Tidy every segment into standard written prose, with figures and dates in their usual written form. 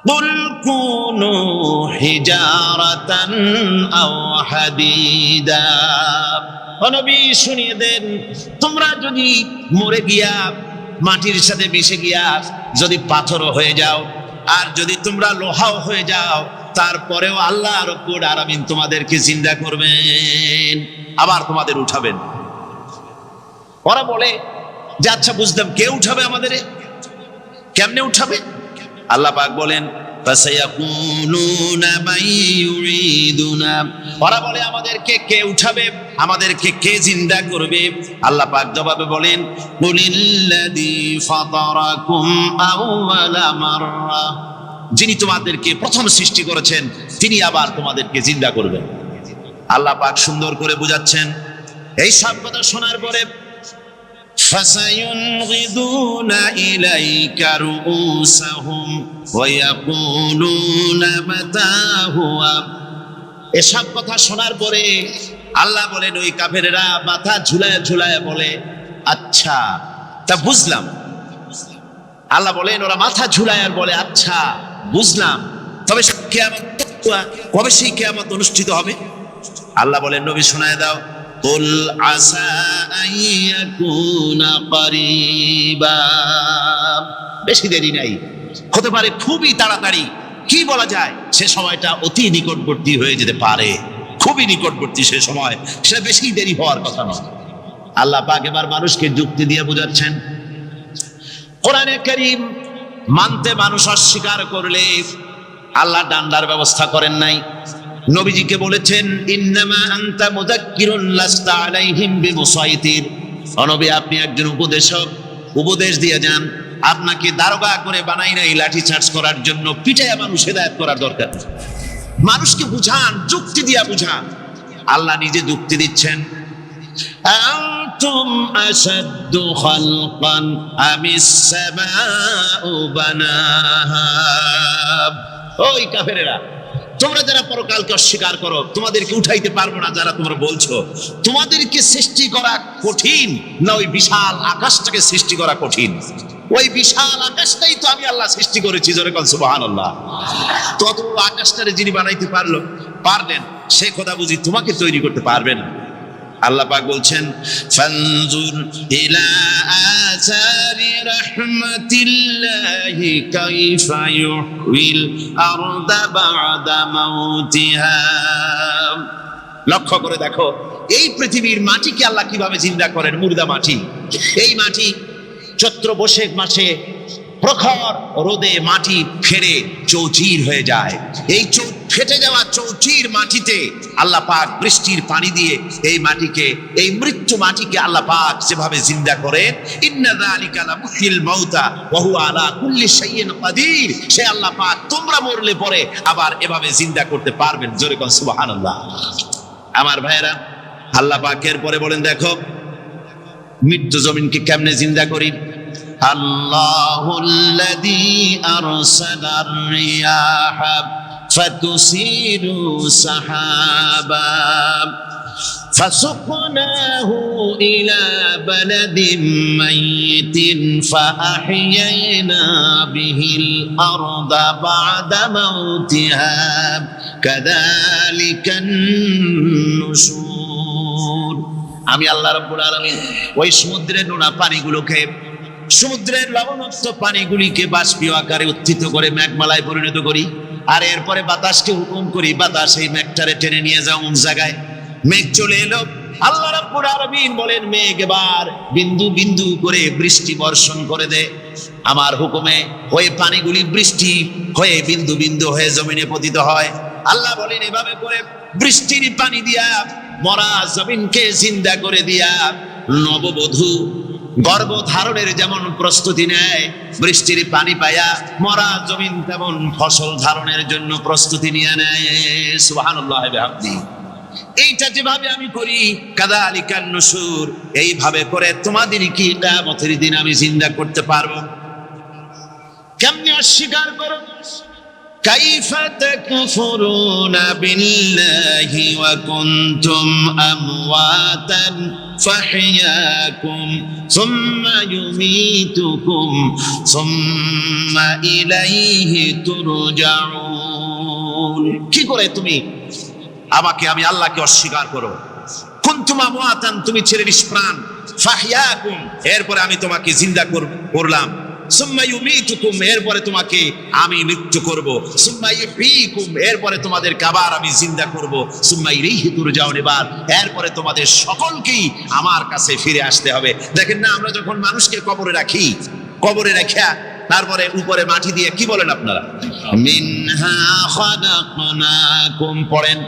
কুল কুনু হিজারাতান আও হাদিদা। ও নবী শুনিয়ে দেন, তোমরা যদি মরে গিয়া মাটির সাথে মিশে গিয়া যদি পাথরও হয়ে যাও, আর যদি তোমরা লোহাও হয়ে যাও, তারপরেও আল্লাহ রব্বুল আলামিন তোমাদেরকে জিন্দা করবেন, আবার তোমাদের উঠাবেন। ওরা বলে যে আচ্ছা বুঝলাম, কে উঠাবে আমাদের, কেমনে উঠাবে? আল্লাহ পাক বলেন ফাসায়াকুলুনা মান ইউরিদুনা। ওরা বলে আমাদেরকে কে উঠাবে, আমাদেরকে কে জিন্দা করবে? আল্লাহ পাক জবাবে বলেন কুলিল্লাযী ফাতারাকুম আউওয়ালা মাররা। যিনি তোমাদেরকে প্রথম সৃষ্টি করেছেন তিনি আবার তোমাদেরকে জিন্দা করবেন। আল্লাহ পাক সুন্দর করে বুঝাচ্ছেন। এই সব কথা শোনার পরে فَسَيُنْغِضُونَ إِلَيْكَ رُؤُوسَهُمْ وَيَقُولُونَ مَتَى هُوَ। এসব কথা শোনার পরে আল্লাহ বলেন ওই কাফেরেরা মাথা ঝুলায় ঝুলায় বলে আচ্ছা তা বুঝলাম। আল্লাহ বলেন ওরা মাথা ঝুলায় আর বলে আচ্ছা বুঝলাম, তবে কিয়ামত কবে সেই কিয়ামত অনুষ্ঠিত হবে? আল্লাহ বলেন নবী শোনায় দাও, কুল আসা আইয়াকুনা করিবা। বেশি দেরি নাই, হতে পারে খুবই তাড়াতাড়ি। কি বলা যায়, সে সময়টা অতি নিকটবর্তী হয়ে যেতে পারে, খুবই নিকটবর্তী সে সময়, সে বেশি দেরি হওয়ার কথা নয়। আল্লাহ পাক এবার মানুষকে যুক্তি দিয়ে বোঝাচ্ছেন। কোরআনে কারীম মানতে মানুষ অস্বীকার করলে আল্লাহ ডান্ডার ব্যবস্থা করেন নাই। নবীজিকে বলেছেন ইন্নামা আনতা মুযাক্কিরুন লাস্তা আলাইহিম বিমুসাইতির। ও নবী, আপনি একজন উপদেশক, উপদেশ দিয়ে যান। আপনাকে দারোগা করে বানাই নাই লাঠি চার্জ করার জন্য, পিটাইয়া মানুষ হেদায়েত করার দরকার। মানুষকে বুঝান, যুক্তি দিয়া বুঝান। আল্লাহ নিজে যুক্তি দিচ্ছেন। আনতুম আশাদ্দু খালকান আমিস সামাউ বানাহা। ওই কাফেরেরা, তোমরা যারা পরকালকে অস্বীকার করো, তোমাদেরকে উঠাইতে পারবো না যারা তোমরা বলছো, তোমাদেরকে সৃষ্টি করা কঠিন না ওই বিশাল আকাশটাকে সৃষ্টি করা কঠিন? ওই বিশাল আকাশটাই তো আমি আল্লাহ সৃষ্টি করেছি, জোরে বল সুবহানাল্লাহ। তত আকাশটারে যিনি বানাইতে পারলেন, সে কথা বুঝি তোমাকে তৈরি করতে পারবে না? আল্লাহ পাক বলছেন ফানজুর ইলা আসারি রাহমাতিল্লাহি কাইফা ইউহিল আরদা বা'দা মাউতিহা। লক্ষ্য করে দেখো এই পৃথিবীর মাটিকে আল্লাহ কিভাবে জিন্দা করেন, মুর্দা মাটি। এই মাটি চৈত্র বৈশাখ মাসে প্রখর রোদে মাটি ফেটে চৌচির হয়ে যায়। এই ফেটে যাওয়া চৌচির মাটিতে আল্লাহ পাক বৃষ্টির পানি দিয়ে এই মাটিকে, এই মৃত্যু মাটিকে আল্লাহ পাক যেভাবে জিন্দা করেন, ইন্না যালিকা লামুহিল মাউতা ওয়া হুয়া আলা কুল্লি শাইইন কাদির। সে আল্লাহ পাক তোমরা মরলে পরে আবার এভাবে জিন্দা করতে পারবেন, জোরে বল সুবহানাল্লাহ। আমার ভাইরা, আল্লাহ পাকের পরে বলেন দেখো মৃত্যু জমিনকে কেমনে জিন্দা করি। আল্লাহুল্লাযী আরসালার রিয়াহা ফাতুসিরু সাহাবা ফাসুকনাহু ইলা বালাদিন মাইতিন ফাআহইয়ানা বিহিল আরদা বা'দা মাউতিহা কাযালিকান নুশুর। আমি আল্লাহ রাব্বুল আলামিন ওই সমুদ্রের নোনা পানিগুলোকে, সমুদ্রের লবণাক্ত পানিগুলিকে বাষ্পীয় আকারে উত্থিত করে মেঘমালায় পরিণত করি, আর এরপরে বাতাসকে হুকুম করি বাতাস এই মেঘটারে টেনে নিয়ে যাও অমুক জায়গায়। মেঘ চলে এলো, আল্লাহ রাব্বুল আলামিন বলেন মেঘ এবার বিন্দু বিন্দু করে বৃষ্টি বর্ষণ করে দে। আমার হুকুমে ওই পানিগুলি বৃষ্টি হয়ে বিন্দু বিন্দু হয়ে জমিনে পতিত হয়। আল্লাহ বলেন এভাবে করে বৃষ্টির পানি দিয়া মরা জমিনকে জিন্দা করে দিয়া নববধূ গর্ভধারণের যেমন প্রস্তুতি নেয়, বৃষ্টির পানি পায়া মরা জমিন তেমন ফসল ধারণের জন্য প্রস্তুতি নিয়ে নেয়। সুবহানাল্লাহ বিহামদিহি। এইটা যেভাবে আমি করি কাযালিকান নুশুর, এইভাবে করে তোমাদের কি কিয়ামতের দিন আমি জিন্দা করতে পারবো? কেমনে অস্বীকার করো? কাইফা তাকফুরুনা বিল্লাহি ওয়া কুনতুম আমওয়াতান ফাহইয়াকুম সুম্মা ইউমীতুকুম সুম্মা ইলাইহি তুরজাউন। কি করে তুমি আমাকে, আমি আল্লাহকে অস্বীকার করো? কুনতুম আমওয়াতান, তুমি ছিলে নিষ্প্রাণ, ফাহইয়াকুম, এরপরে আমি তোমাকে জিন্দা করলাম, সুম্মা ইউমীতুকুম, এরপরে তোমাকে আমি মৃত্যু করব, সুম্মা ইহয়ীকুম, এরপরে তোমাদেরকে আবার আমি জিন্দা করব, সুম্মা ইলাইহি তুরজাউন, এরপরে তোমাদের সকলকেই আমার কাছে ফিরে আসতে হবে। দেখেন না, আমরা যখন মানুষকে কবরে রাখি, কবরে রাখিয়া তারপরে উপরে মাটি দিয়ে কি বলেন আপনারা? মিনহা খালাকনাকুম, পড়েন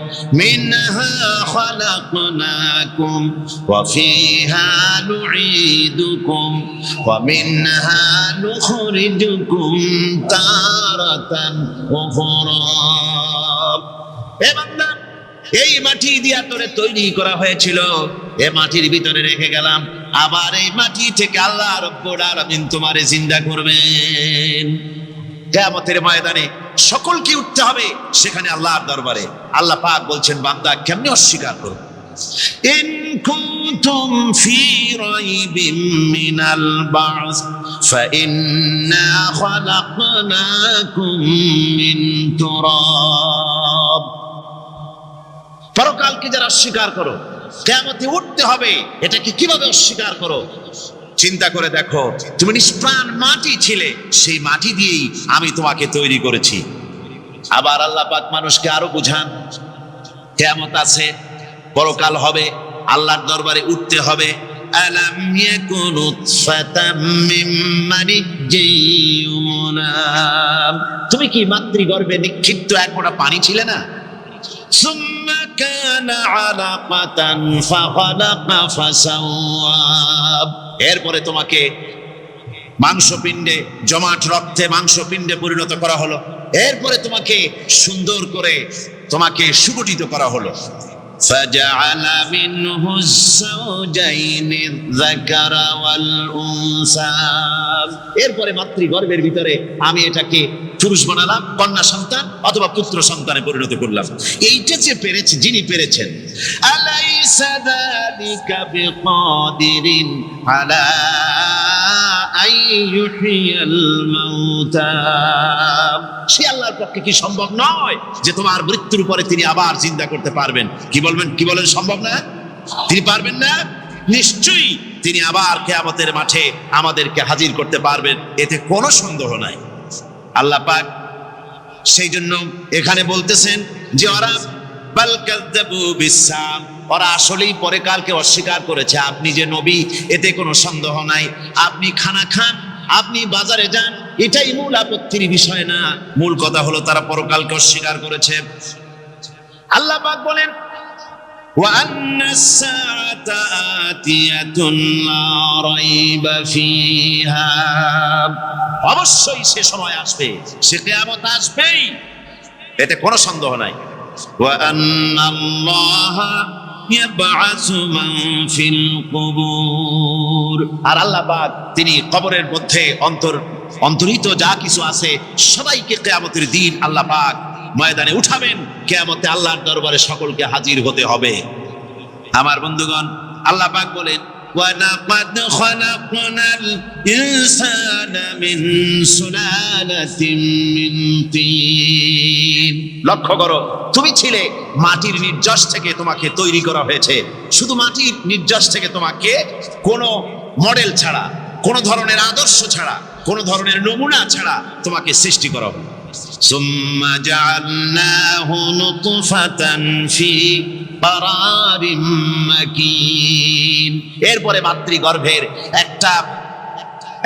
মিনহা খালাকনাকুম ওয়া ফিহা নুঈদুকুম ওয়া মিনহা নুখরিজুকুম তারাতান উখরা। হে বান্দা, এই মাটি দিয়া তোরে তৈরি করা হয়েছিল, এ মাটির ভিতরে রেখে গেলাম, আবার এই মাটি থেকে আল্লাহ রব্বুল আলামিন তোমারে জিন্দা করবেন। কিয়ামতের ময়দানে সকলকে উঠতে হবে সেখানে আল্লাহর দরবারে। আল্লাহ পাক বলছেন, বান্দা কেমনে অস্বীকার করো? ইন কুনতুম ফি রাইবিম মিনাল বা'স ফাইন্না খালাকনাকুম মিন তুরাব। পরকালকে যারা অস্বীকার করো, কিয়ামতে উঠতে হবে, এটাকে কিভাবে অস্বীকার করো? চিন্তা করে দেখো, তুমি নিষ্প্রাণ মাটি ছিলে, সেই মাটি দিয়েই আমি তোমাকে তৈরি করেছি। আবার আল্লাহ পাক মানুষকে আরো বুঝান, কিয়ামত আছে, পরকাল হবে, আল্লাহর দরবারে উঠতে হবে। আলাম ইয়াকুন নুতফাতাম মিন মানিজ্জিন ইউমনা, তুমি কি মাতৃগর্ভে নিক্ষিপ্ত এক ফোঁটা পানি ছিলে না? সুম্মা কানা আলাকাতান ফাখালাকা ফাসাওয়া, এরপরে তোমাকে মাংসপিণ্ডে, জমাট রক্তে মাংসপিণ্ডে পরিণত করা হলো, এরপরে তোমাকে সুন্দর করে তোমাকে সুগঠিত করা হলো। ফাজআলা মিনহু যাওজাইনি যাকারা ওয়াল উনসা, এরপরে মাতৃগর্ভের ভিতরে আমি এটাকে পুরুষ বানালাম, কন্যা সন্তান অথবা পুত্র সন্তানে পরিণত করলাম। এইটা যে পেরেছে, যিনি পেরেছেন, আলাইসা যালিকা বিকাদিরিন আলা আইয়ুহিয়াল মাউতা, সে আল্লাহর পক্ষে কি সম্ভব নয় যে তোমার মৃত্যুর পরে তিনি আবার জিন্দা করতে পারবেন? কি বলবেন, কি বলেন, সম্ভব না? তিনি পারবেন না? নিশ্চয়ই তিনি আবার কিয়ামতের মাঠে আমাদেরকে হাজির করতে পারবেন, এতে কোনো সন্দেহ নাই। আল্লাহ পাক সেই জন্য এখানে বলতেছেন যে ওরা বাল কাযযাবু বিসসাম, ওরা আসলেই পরে কালকে অস্বীকার করেছে। আপনি যে নবী, এতে কোনো সন্দেহ নাই। আপনি খানা খান, আপনি বাজারে যান, এটাই মূল আপত্তির বিষয় না। মূল কথা হলো তারা পরকালকে অস্বীকার করেছে। আল্লাহ পাক বলেন, ওয়া আন্নাস সাআতা আতিয়াতুন লা রাইবা ফিহা, অবশ্যই সে সময় আসবে, সে কিয়ামত আসবেই, এতে কোনো সন্দেহ নাই। ওয়া আন্নাল্লাহা ইয়াবআসু মান ফিল কুবুর, আর আল্লাহ পাক তিনি কবরের মধ্যে অন্তর্হিত যা কিছু আছে সবাইকে কিয়ামতের দিন আল্লাহ পাক ময়দানে উঠাবেন। কিয়ামতে আল্লাহর দরবারে সকলকে হাজির হতে হবে। আমার বন্ধুগণ, আল্লাহ পাক বলেন, وَلَقَدْ خَلَقْنَا الْإِنسَانَ مِنْ سُلَالَةٍ مِنْ طِينٍ, লক্ষ্য করো, তুমি ছিলে মাটির নির্যাস থেকে তোমাকে তৈরি করা হয়েছে। শুধু মাটির নির্যাস থেকে তোমাকে কোনো মডেল ছাড়া, কোনো ধরনের আদর্শ ছাড়া, কোনো ধরনের নমুনা ছাড়া তোমাকে সৃষ্টি করা হবে। সুম্মা জাআলনাহু নুতফাতান ফি কারারিম মাকিন, এরপরে মাতৃগর্ভের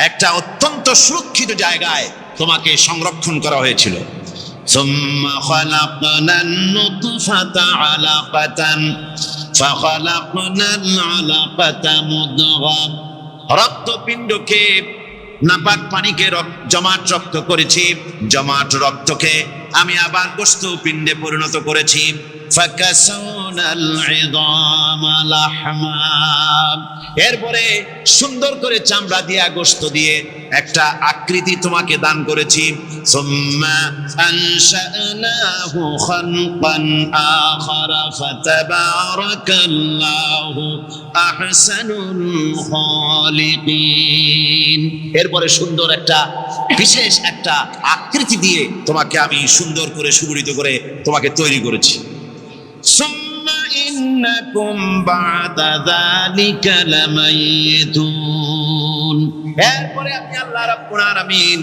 একটা অত্যন্ত সুরক্ষিত জায়গায় তোমাকে সংরক্ষণ করা হয়েছিল। সুম্মা খালাকনান নুতফাতা আলাকাতান ফাখালাকনাল আলাকাতা মুদগা, রক্তপিণ্ডকে, নাপাক পানিকে জমাট রক্ত করেছি, জমাট রক্তকে আমি আবার গোস্ত পিণ্ডে পরিণত করেছি। فكسونا العظام لحما এরপরে সুন্দর করে চামড়া দিয়া গোশত দিয়ে একটা আকৃতি তোমাকে দান করেছি সুম্মা আনশানাহু খালকান আখারা ফাতাবারাকাল্লাহু আহসানুল খালিকিন এরপরে সুন্দর একটা বিশেষ একটা আকৃতি দিয়ে তোমাকে আমি সুন্দর করে সুগঠিত করে তোমাকে তৈরি করেছি সুম্মা ইন্নাকুম বা'দা যালিকা লামাইতুন এরপরে আমি আল্লাহ রাব্বুল আলামিন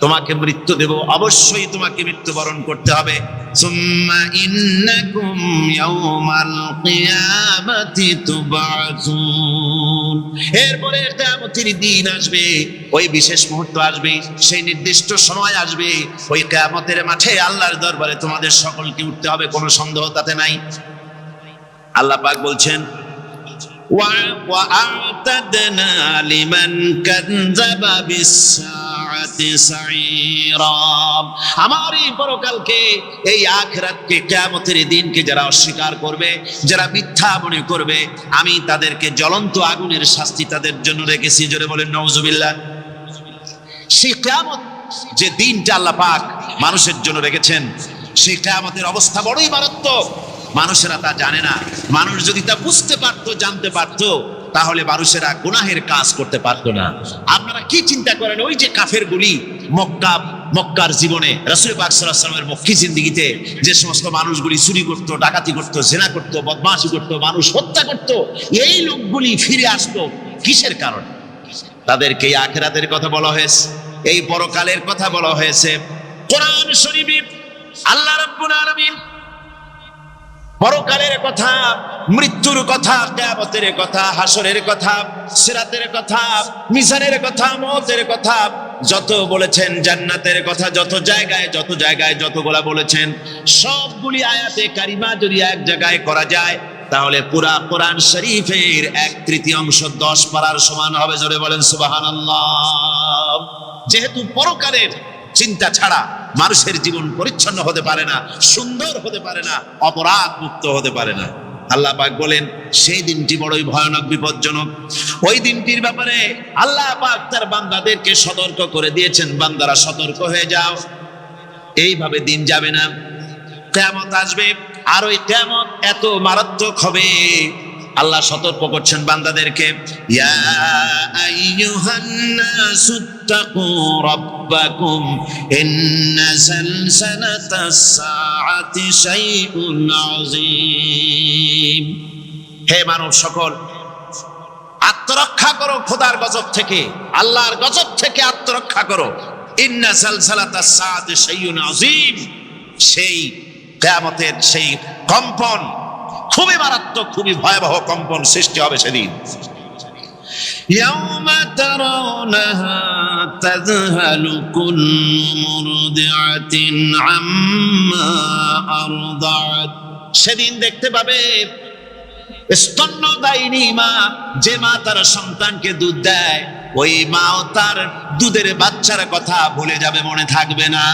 তোমাকে মৃত্যু দেব অবশ্যই তোমাকে মৃত্যুবরণ করতে হবে সুম্মা ইন্নাকুম ইয়াউমাল কিয়ামাতি তুবআসুন এরপরে কিয়ামতের দিন আসবে ওই বিশেষ মুহূর্ত আসবে সেই নির্দিষ্ট সময় আসবে ওই কিয়ামতের মাঠে আল্লাহর দরবারে তোমাদের সকলকে উঠতে হবে কোনো সন্দেহ তাতে নাই আল্লাহ পাক বলছেন وَأَعْتَدْنَا لِمَنْ كَذَّبَ بِالسَّاعَةِ سَعِيرًا আমার এই পরকালকে এই আখিরাতকে কিয়ামতের দিনকে যারা অস্বীকার করবে যারা মিথ্যা মনে করবে আমি তাদেরকে জ্বলন্ত আগুনের শাস্তি তাদের জন্য রেখেছি জোরে বলেন নাউজুবিল্লাহ সেই কিয়ামত যে দিনটা আল্লাহ পাক মানুষের জন্য রেখেছেন সেই কিয়ামতের অবস্থা বড়ই মারাত্মক মানুষেরা তা জানে না মানুষ যদি তা বুঝতে পারতো জানতে পারতো তাহলে মানুষেরা গুনাহের কাজ করতে পারতো না আপনারা কি চিন্তা করেন ওই যে কাফেরগুলি মক্কার জীবনে রাসূল পাক সাল্লাল্লাহু আলাইহি ওয়াসাল্লামের মক্কি জিন্দেগিতে যে সমস্ত মানুষগুলি চুরি করত ডাকাতি করত জিনা করত বদমাশি করত মানুষ হত্যা করত এই লোকগুলি ফিরে আসতো কিসের কারণে তাদেরকে এই আখিরাতের কথা বলা হয়েছে এই পরকালের কথা বলা হয়েছে কোরআন শরীফে আল্লাহ রাব্বুল আলামিন পরকালের কথা মৃত্যুর কথা কিয়ামতের কথা হাসরের কথা সিরাতের কথা মিজানের কথা মওতের কথা যত বলেছেন জান্নাতের কথা যত জায়গায় যতগুলা বলেছেন সবগুলি আয়াতে কারিমা যদি এক জায়গায় করা যায় তাহলে পুরা কোরআন শরীফের 1/3 10 পারার সমান হবে জোরে বলেন সুবহানাল্লাহ যেহেতু পরকালের চিন্তা ছাড়া মানুষের জীবন পরিচ্ছন্ন হতে পারে না সুন্দর হতে পারে না অপরাধ মুক্ত হতে পারে না আল্লাহ পাক বলেন সেই দিনটি বড়ই ভয়ানক বিপজ্জনক ওই দিনটির ব্যাপারে আল্লাহ পাক তার বান্দাদেরকে সতর্ক করে দিয়েছেন বান্দারা সতর্ক হয়ে যাও এইভাবে দিন যাবে না কিয়ামত আসবে আর ওই কিয়ামত এত মারাত্মক হবে আল্লাহ সতর্ক করছেন বান্দাদেরকে ইয়া আইয়ুহান নাসুত্তাকু রাব্বাকুম ইন্না সালসালাতাস সাআতি শাইউন আযীম হে মানব সকল আত্মরক্ষা করো খোদার গজব থেকে আল্লাহর গজব থেকে আত্মরক্ষা করো ইন্না সালসালাতাস সাআতি শাইউন আযীম সেই কিয়ামতের সেই কম্পন খুবই মারাত্মক খুবই ভয়াবহ কম্পন সৃষ্টি হবে সেদিন ইয়াউমা তারাউনাহা তাযহালু কুল্লু মুরদিআতিন আম্মা আরদাআত সেদিন দেখতে পাবে স্তন্যদায়িনী মা যে মা তার সন্তানকে দুধ দেয় ওই মাও তার দুধের বাচ্চার কথা ভুলে যাবে মনে থাকবে না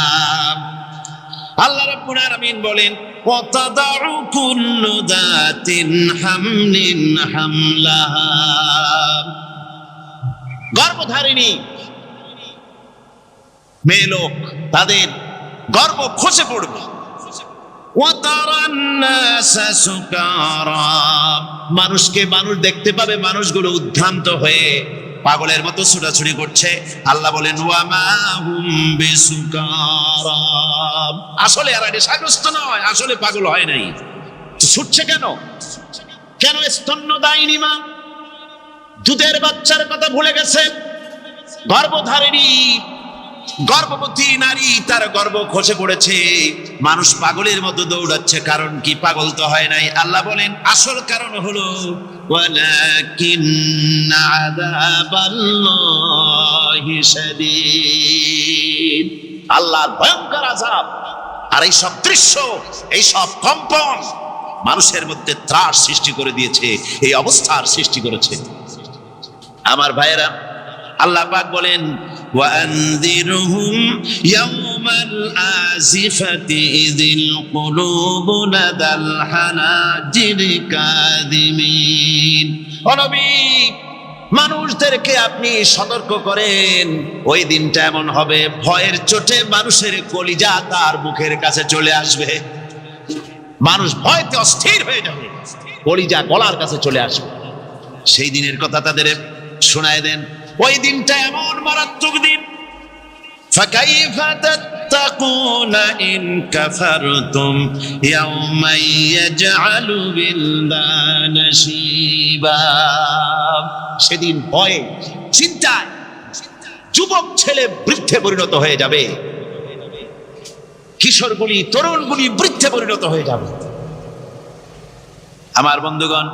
আল্লাহ রাব্বুল আলামিন বলেন ওয়াতাদাউ কুল্লু যাতিন হামলিন হামলাহা গর্ভধারিণী মেয়ে লোক তাদের গর্ভ খসে পড়বে ওয়াতারান নাসা সুকারা মানুষকে মানুষ দেখতে পাবে মানুষগুলো উদ্ভ্রান্ত হয়ে পাগলের মতো ছুটাছুটি করছে আল্লাহ বলেন ওয়া মা হুম বিসুকারা আসলে এরা নেশাগ্রস্ত নয় আসলে পাগল হয় নাই ছুটছে কেন স্তন্যদায়িনী মা দুধের বাচ্চার কথা ভুলে গেছে গর্ভধারিণী গর্ভবতী নারী তার গর্ভ খসে পড়েছে মানুষ পাগলের মতো দৌড়াচ্ছে কারণ কি পাগল তো হয় নাই আল্লাহ বলেন আসল কারণ হলো ওয়ালাকিন্না আযাবাল্লাহি শাদীদ আল্লাহর ভয়ঙ্কর আযাব আর এই সব দৃশ্য এই সব কম্পন মানুষের মধ্যে ত্রাস সৃষ্টি করে দিয়েছে এই অবস্থার সৃষ্টি করেছে আমার ভাইয়েরা আল্লাহ পাক বলেন ওয়ানযিরহুম ইয়াউমা ইয়াউমাল আজিফাতি ইযিল কুলুবু লাদাল হানাজিরি কাযিমিন। ও নবী, মানুষদেরকে আপনি সতর্ক করেন, ওই দিনটা এমন হবে ভয়ের চোটে মানুষের কলিজা তার মুখের কাছে চলে আসবে। মানুষ ভয়তে অস্থির হয়ে যাবে, কলিজা গলার কাছে চলে আসবে। সেই দিনের কথা তাদের শোনায় দেন। ওই দিনটা এমন মারাত্মক দিন। ফাকাইফা তাত্তাকুনা ইন কাফারতুম ইয়াওমা ইয়াজআলু বিলদানা শিবা। সেদিন ভয়ে চিন্তায় যুবক ছেলে বৃদ্ধে পরিণত হয়ে যাবে, কিশোরগুলি তরুণগুলি বৃদ্ধে পরিণত হয়ে যাবে। আমার বন্ধুগণ,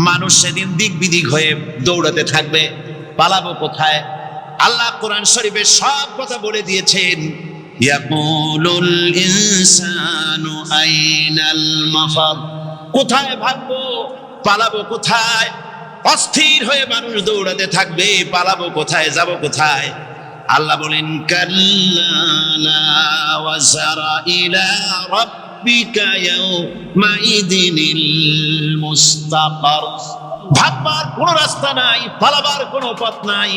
মানুষ সেদিন দিক বিদিক হয়ে দৌড়াতে থাকবে, পালাবো কোথায়? আল্লাহ কোরআন শরীফে সব কথা বলে দিয়েছেন। ইয়াকুলুল ইনসানু আইনাল মাফার, কোথায় ভাগবো, পালাবো কোথায়? অস্থির হয়ে মানুষ দৌড়াতে থাকবে, পালাবো কোথায়, যাব কোথায়? আল্লাহ বলেন কাল্লা লা ওয়াজারা ইলা রাব্বিকা ইয়াউমাইদিনিল মুস্তাকার। ভাববার কোনো রাস্তা নাই, পালাবার কোনো পথ নাই,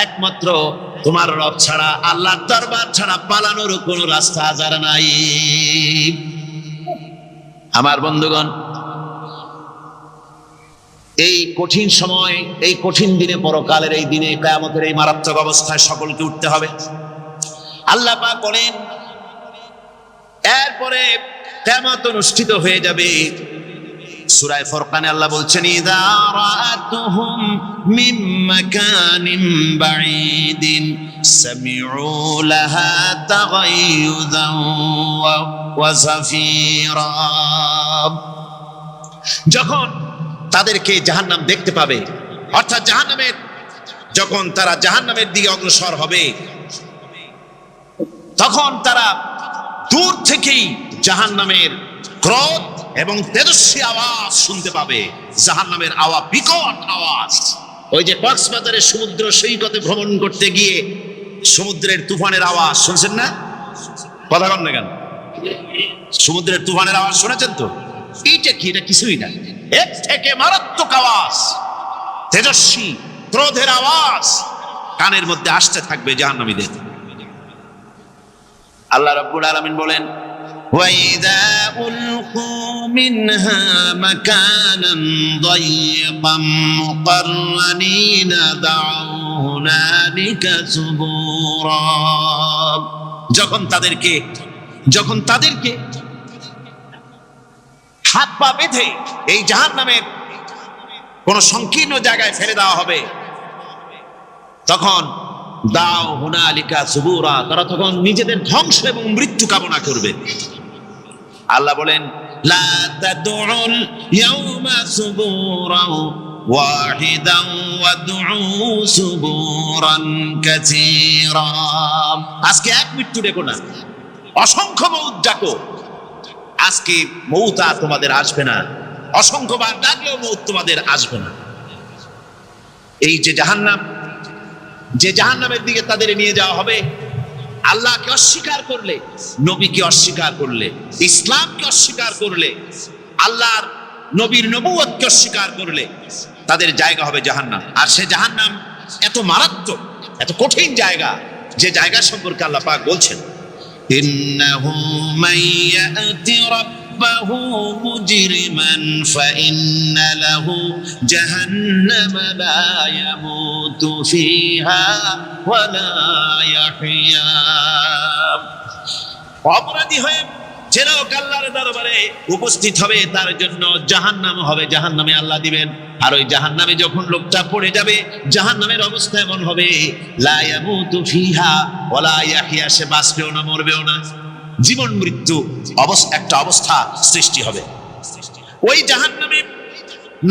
একমাত্র তোমার রব ছাড়া, আল্লাহর দরবার ছাড়া পালানোর কোনো রাস্তা আজার নাই। আমার বন্ধুগণ, এই কঠিন সময়, এই কঠিন দিনে, পরকালের এই দিনে, কিয়ামতের এই মারাত্মক অবস্থায় সকলকে উঠতে হবে। আল্লাহ পাক বলেন, এরপরে কিয়ামত অনুষ্ঠিত হয়ে যাবে। সূরা ফুরকানে আল্লাহ বলছেন, ইযা রাআতুহুম মিন মাকানিন বাঈদিন সামিউ লাহা তাগায়ুযান ওয়া যাফীরা। যখন তাদেরকে জাহান্নাম দেখতে পাবে, অর্থাৎ জাহান্নামের, যখন তারা জাহান্নামের দিকে অগ্রসর হবে, তখন তারা দূর থেকেই জাহান্নামের ক্রোধ এবং তেজস্বী আওয়াজ শুনতে পাবে। জাহান্নামের আওয়াজ, বিকট আওয়াজ। ওই যে কক্সবাজারের সমুদ্র সৈকতে ভ্রমণ করতে গিয়ে সমুদ্রের তুফানের আওয়াজ শুনছেন না? কথা বলেন না কেন? সমুদ্রের তুফানের আওয়াজ শুনেছেন তো? এইটা কি? এটা কিছুই না, এর থেকে মারাত্মক আওয়াজ, তেজস্বী ক্রোধের আওয়াজ কানের মধ্যে আসতে থাকবে জাহান্নামীদের। আল্লাহ রাব্বুল আলামিন বলেন, ওয়াইদা উলকু মিনহা মাকানান দায়িকাম মুকাররানিনা দাউ হুনালিকা সুবুরা। যখন তাদেরকে হাত পা বেঁধে এই জাহান্নামের কোন সংকীর্ণ জায়গায় ফেলে দেওয়া হবে, তখন দাও হুনালিকা সুবুরা, তারা তখন নিজেদের ধ্বংস এবং মৃত্যু কামনা করবে। আল্লাহ বলেন, লা তাদউল ইয়াউমা সুবুরান ওয়াহিদান ওয়াদউ সুবুরান কাসীরা। আজকে এক মৃত্যু ডেকো না, অসংখ্য মউত ডাকো। আজকে মউত আর তোমাদের আসবে না, অসংখ্যবার ডাকলেও মউত তোমাদের আসবে না। এই যে জাহান্নাম, যে জাহান্নামের দিকে তাদের নিয়ে যাওয়া হবে, আল্লাহকে অস্বীকার করলে, নবীকে অস্বীকার করলে, ইসলামকে অস্বীকার করলে, আল্লাহর নবীর নবুয়তকে অস্বীকার করলে তাদের জায়গা হবে জাহান্নাম। আর সে জাহান্নাম এত মারাত্মক, এত কঠিন জায়গা, যে জায়গা সম্পর্কে আল্লাহ পাক বলছেন, ইন্নাহু মাইয়াতি রাব্বাহু মুজরিমান ফাইন্না লাহু জাহান্নামা লা ইয়ামুতু ফিহা ওয়া লা ইয়াহইয়া। অপরাধী হয়ে যে লোক আল্লাহর দরবারে উপস্থিত হবে, তার জন্য জাহান্নাম হবে, জাহান্নামে আল্লাহ দিবেন। আর ওই জাহান্নামে যখন লোকটা পড়ে যাবে, জাহান্নামের অবস্থা এমন হবে, লা ইয়ামুতু ফিহা ওয়া লা ইয়াহইয়া, সে বাঁচবেও না মরবেও না, জীবন মৃত্যু একটা অবস্থা সৃষ্টি হবে। ওই জাহান্নামে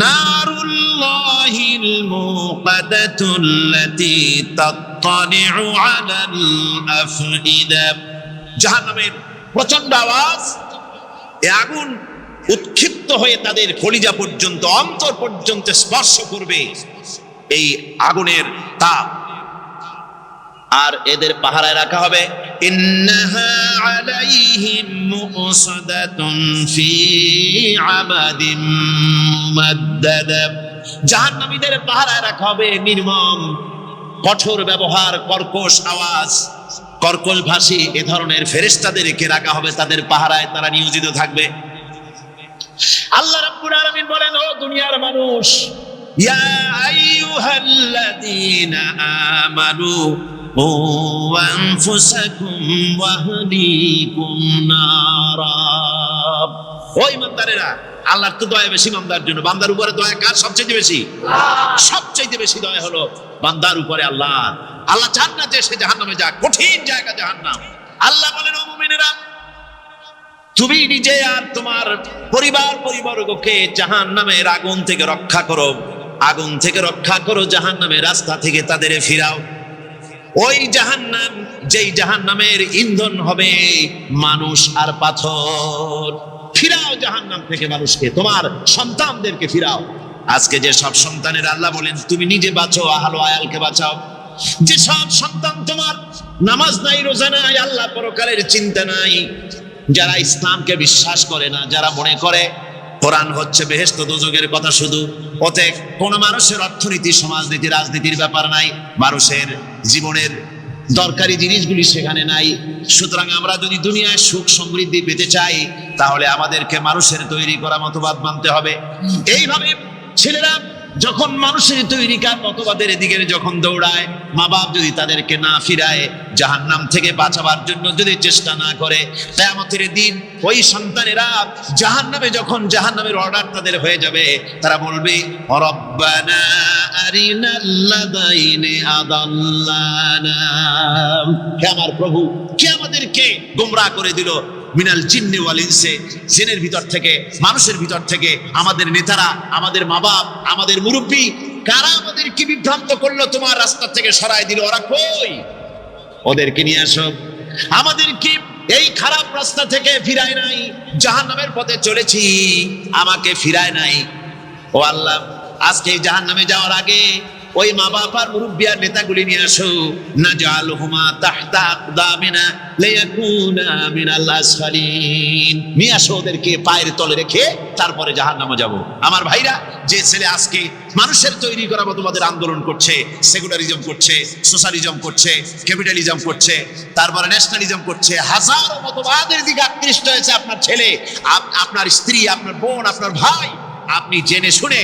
নারুল্লাহিল মুকাদাতুল্লাতী তাত্তালিউ আলাল আফইদা। জাহান্নামের প্রচন্ড আওয়াজ, এই আগুন উৎক্ষিপ্ত হয়ে তাদের কলিজা পর্যন্ত, অন্তর পর্যন্ত স্পর্শ করবে এই আগুনের তাপ। আর এদের পাহারায় রাখা হবে ইন্নাহা আলাইহিম মুসাদাতুন ফি আমাদিম মুমাদ্দাদা। জাহান্নামীদের পাহারায় রাখা হবে নির্মম, কঠোর ব্যবহার, কর্কশ আওয়াজ, কর্কশ ভাষী এ ধরনের ফেরেশতাদেরকে রাখা হবে তাদের পাহারায়, তারা নিয়োজিত থাকবে। আল্লাহ রাব্বুল আলামিন বলেন, ও দুনিয়ার মানুষ, ইয়া আইয়ুহাল্লাযীনা আমানু ও আনফুসাকুম ওয়া আহলিকুম নারা। ও ঈমানদারেরা, আল্লাহর তো দয়া বেশি বান্দার জন্য। বান্দার উপরে দয়া কার সবচেয়ে বেশি? সবচেয়ে বেশি দয়া হলো বান্দার উপরে আল্লাহ। আল্লাহ চান না যে সে জাহান্নামে যাক, কঠিন জায়গা জাহান্নাম। আল্লাহ বলেন, ও মুমিনেরা, তুমি নিজে আর তোমার পরিবারবর্গকে জাহান্নামের আগুন থেকে রক্ষা করো, আগুন থেকে রক্ষা করো, জাহান্নামের রাস্তা থেকে তাদের ফিরাও। ওই জাহান্নাম, যেই জাহান্নামের ইন্ধন হবে মানুষ আর পাথর। ফিরাও জাহান্নাম থেকে মানুষকে, তোমার সন্তানদেরকে ফিরাও। আজকে যে সব সন্তানের আল্লাহ বলেন তুমি নিজে বাঁচো, আহল আয়ালকে বাঁচাও। যে সব সন্তান তোমার নামাজ নাই, রোজা নাই, আল্লাহ পরকালের চিন্তা নাই, যারা ইসলামকে বিশ্বাস করে না, যারা মনে করে কোরআন হচ্ছে বেহেশত দোজখের কথা শুধু, ওতে কোনো মানুষের অর্থনীতি, সমাজনীতি, রাজনীতির ব্যাপার নাই, মানুষের জীবনের দরকারি জিনিসগুলি সেখানে নাই। সুতরাং আমরা যদি দুনিয়ায় সুখ সমৃদ্ধি পেতে চাই, তাহলে আমাদেরকে মানুষের তৈরি করা মতবাদ মানতে হবে। এইভাবে ছেলেরা যখন মানুষের তৈরিকার মতবাদের দিকে যখন দৌড়ায়, মা বাপ যদি তাদেরকে না ফিরায়, জাহান্নাম থেকে বাঁচাবার জন্য যদি চেষ্টা না করে, কিয়ামতের দিন ওই সন্তানেরা জাহান্নামে, যখন জাহান্নামের অর্ডার তাদের হয়ে যাবে, তারা বলবে, রব্বানা আরিনাল্লাযাইনি আদাল্লানা। হে আমার প্রভু, কে আমাদেরকে গোমরাহ করে দিল, মিনাল জিন্নি ওয়াল ইনসি, জিনের ভিতর থেকে, মানুষের ভিতর থেকে, আমাদের নেতারা, আমাদের মা বাপ, আমাদের মুরব্বী, কারা আমাদেরকে বিভ্রান্ত করলো, তোমার রাস্তা থেকে সরায় দিল, ওরা কই? ওদেরকে নিয়ে আসো। আমাদেরকে এই খারাপ রাস্তা থেকে ফিরায় নাই, জাহান্নামের পথে চলেছি, আমাকে ফিরায় নাই। ও আল্লাহ, আজকে জাহান্নামে যাওয়ার আগে ওই মা বাপ আর মুরব্বী আর নেতাগুলি নিয়ে আসো। নাজআলহুমা তাহতা আকদামিনা লিয়াকুনা মিনাল আসফালিন। নিয়ে আসো ওদেরকে পায়ের তলে রেখে, তারপরে জাহান্নামে যাব। আমার ভাইরা, যে ছেলে আজকে মানুষের তৈরি করা মতবাদের আন্দোলন করছে, সেকুলারিজম করছে, সোশ্যালিজম করছে, ক্যাপিটালিজম করছে, তারপরে ন্যাশনালিজম করছে, হাজারো মতবাদের দিকে আকৃষ্ট হয়েছে আপনার ছেলে, আপনার স্ত্রী, আপনার বোন, আপনার ভাই, আপনি জেনে শুনে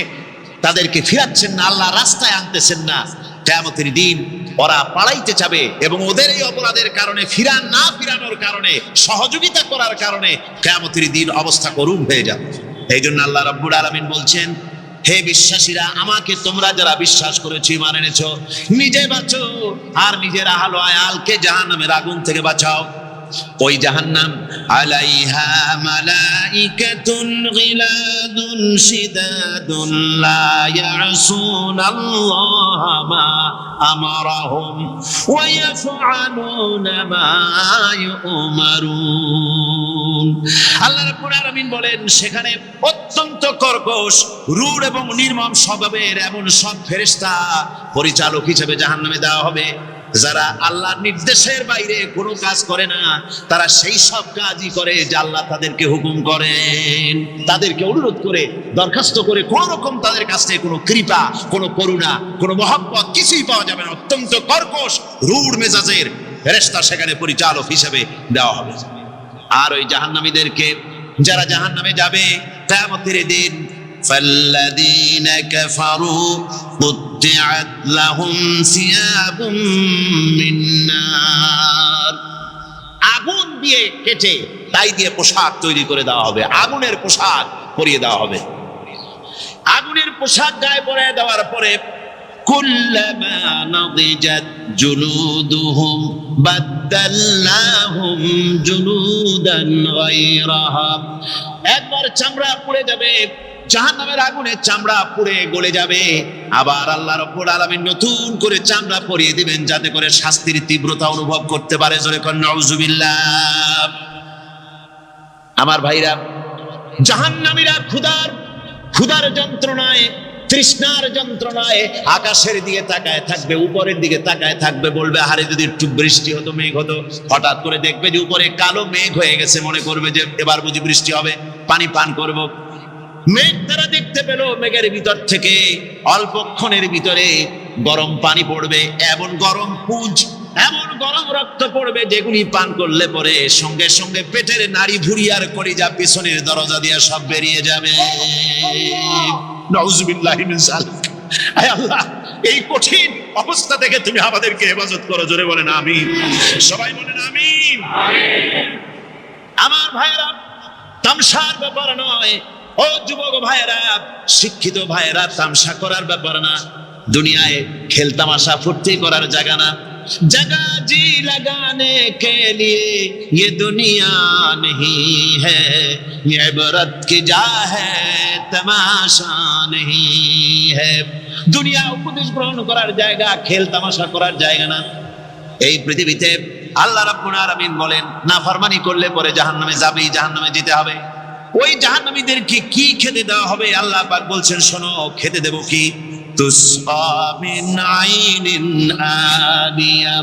তাদেরকে ফিরাচ্ছেন না, আল্লাহ রাস্তায় আনতেছেন না। কিয়ামতের দিন ওরা পালাইতে যাবে, এবং ওদের এই অপরাধের কারণে, ফিরানোর কারণে, সহযোগিতা করার কারণে কিয়ামতের দিন অবস্থা করুণ হয়ে যাবে। এই জন্য আল্লাহ রাব্বুল আলামিন বলছেন, হে বিশ্বাসীরা, আমাকে তোমরা যারা বিশ্বাস করেছো, ঈমান এনেছো, নিজে বাঁচো আর নিজের আহল আয়ালকে জাহান্নামের আগুন থেকে বাঁচাও। ওই জাহান্নাম আলাইহা মালাইকাতুন গিলাদুন শিদাদুন লা ইয়াসুনাল্লাহা মা আমারাহুম ওয়া ইয়াফআলুনা মা ইউমারুন। আল্লাহ রাব্বুল আলামিন বলেন, সেখানে অত্যন্ত কর্কশ, রূঢ় এবং নির্মম স্বভাবের এমন সব ফেরেশতা পরিচালক হিসেবে জাহান্নামে দেওয়া হবে। যারা আল্লাহর নির্দেশের বাইরে কোনো কাজ করে না, তারা সেই সব কাজই করে যা আল্লাহ তাদেরকে হুকুম করেন। তাদেরকে অনুরোধ করে, দরখাস্ত করে কোন রকম তাদের কাছ থেকে কোনো কৃপা, কোনো করুণা, কোনো মহব্বত কিছুই পাওয়া যাবে না। অত্যন্ত কর্কশ, রূঢ় মেজাজের ফেরেশতা সেখানে পরিচালক হিসেবে দেওয়া হবে। আর ওই জাহান্নামীদেরকে, যারা জাহান্নামে যাবে কিয়ামতের দিন, فالذين كفروا قطعت لهم ثياب من نار। আগুন দিয়ে কেটে তাই দিয়ে পোশাক তৈরি করে দেওয়া হবে, আগুনের পোশাক পরিয়ে দেওয়া হবে। আগুনের পোশাক গায়ে পরিয়ে দেওয়ার পরে, কুল্লামা নাদিজাত জুলুদুহুম বাদদালনাহুম জুলুদান গায়রাহা। একবার চামড়া পুড়ে যাবে, জাহান্নামের আগুনে চামড়া পুড়ে গলে যাবে, আবার আল্লাহ রাব্বুল আলামিন নতুন করে চামড়া পরিয়ে দিবেন, যাতে করে শাস্তির তীব্রতা অনুভব করতে পারে। জোরে কোন নাউজুবিল্লাহ। আমার ভাইরা, জাহান্নামীরা ক্ষুধার যন্ত্রণায় তৃষ্ণার যন্ত্রণায় আকাশের দিকে তাকায় থাকবে, উপরের দিকে তাকায় থাকবে, বলবে আরে যদি একটু বৃষ্টি হতো, মেঘ হতো। হঠাৎ করে দেখবে যে উপরে কালো মেঘ হয়ে গেছে, মনে করবে যে এবার বুঝি বৃষ্টি হবে, পানি পান করব। মেঘ তারা দেখতে পেল, মেঘের ভিতর থেকে অল্পক্ষণের ভিতরে গরম পানি পড়বে, এমন গরম পুঁজ, এমন গরম রক্ত পড়বে যেগুলি পান করলে পরে সঙ্গে সঙ্গে পেটের নাড়ি ভুঁড়ি আর কলিজা পিছনের দরজা দিয়ে সব বেরিয়ে যাবে। নাউজুবিল্লাহি মিন যালিক। আয় আল্লাহ, এই কঠিন অবস্থা থেকে তুমি আমাদেরকে হেফাজত করো। জোরে বলেন আমিন। সবাই বলেন আমিন। আমার ভাইরা, তামসার ব্যাপার নয়। ও যুবক ভাইরা, শিক্ষিত ভাইরা, তামসা করার ব্যাপার না। দুনিয়ায় খেল তামাশা ফুর্তি করার জায়গা না। जगह जी लगाने के लिए ये दुनिया नहीं है, ये इबरत की जा है, तमाशा नहीं है। দুনিয়া উপদেশ গ্রহণ করার জায়গা, খেল তামাশা করার জায়গা না। এই পৃথিবীতে আল্লাহ রাব্বুল আলামিন বলেন, নাফরমানি করলে পরে জাহান্নামে যাবেই, জাহান্নামে যেতে হবে। ওই জাহান্নামীদেরকে কি খেতে দেওয়া হবে? আল্লাহ পাক বলছেন, শোনো, খেতে দেব কি? তুসকা মিন আইনিন আনিয়া,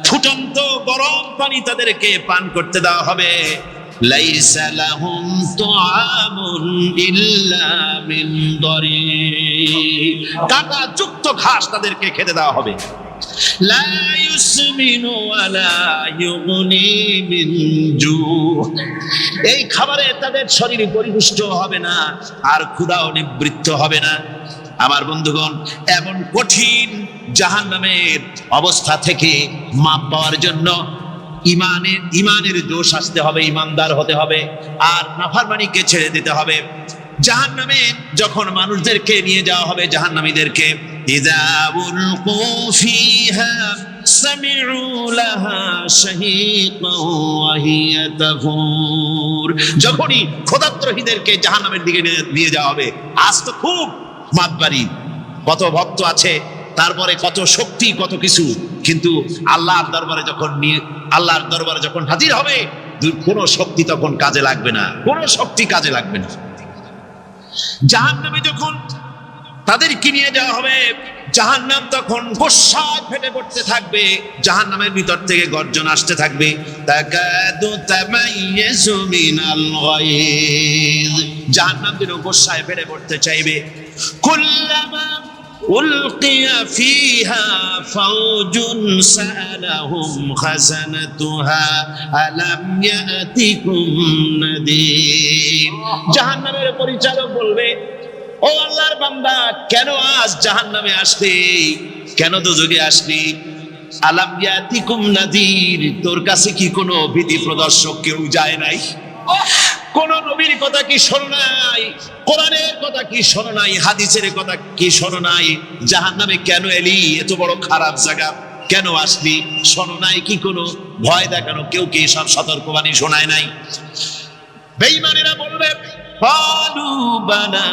ফুটন্ত গরম পানি তাদেরকে পান করতে দেওয়া হবে। লাইসা লাহুম তুআমুন ইল্লা মিন দরিব, কাঁটাযুক্ত ঘাস তাদেরকে খেতে দেওয়া হবে। লা ইউসমিনু ওয়ালা ইউগনি মিন জু, এই খাবারে তাদের শরীর পরিপুষ্ট হবে না, আর ক্ষুধাও নিবৃত্ত হবে না। আমার বন্ধুগণ, এমন কঠিন জাহান্নামের অবস্থা থেকে মাপ পাওয়ার জন্য ইমানের দোষ আসতে হবে, ইমানদার হতে হবে, আর নাফরমানিকে ছেড়ে দিতে হবে। জাহান্নামে যখন মানুষদেরকে নিয়ে যাওয়া হবে, জাহান্নামীদেরকে, ইযা উলকু ফিহা সামিউ লাহা শাহীকান ওয়া হিয়া তাফুর, যখনই খোদাত্রহীদেরকে জাহান্নামের দিকে নিয়ে যাওয়া হবে, আজ তো খুব মাতবাড়ি, কত ভক্ত আছে, তারপরে কত শক্তি, কত কিছু, কিন্তু আল্লাহর দরবারে যখন হাজির হবে, কোনো শক্তি তখন কাজে লাগবে না, কোনো শক্তি কাজে লাগবে না। জাহান্নামে যখন তাদেরকে নিয়ে যাওয়া হবে, জাহান্নাম তখন গোসায় ফেটে পড়তে থাকবে, জাহান্নামের ভিতর থেকে গর্জন আসতে থাকবে, তাকাদু তামাইয়াজু মিনাল গায়জ, জাহান্নাম যেন গোসায় ফেটে পড়তে চাইবে। কুল্লামা উলকিয়া ফিহা ফাওজুন সালাহুম খাজানাতুহা আলাম ইয়াতিকুম নাদির, জাহান্নামের পরিচালক বলবে, ও আল্লাহর বান্দা, কেন আজ জাহান্নামে আসলি, কেন দোজখে আসলি? আলাম ইয়াতিকুম নাদির, তোর কাছে কি কোনো ভীতি প্রদর্শক কেউ যায় নাই? কোন নবীর কথা কি শোনো নাই? কোরআনের কথা কি শোনো নাই? হাদিসের কথা কি শোনো নাই? জাহান্নামে কেন এলি? এত বড় খারাপ জায়গা কেন আসলি? শোনো নাই কি? কোনো ভয় দেখানো কেউ কি সব সতর্কবাণী শোনায় নাই? বেঈমানেরা বলবে, قالوا بلى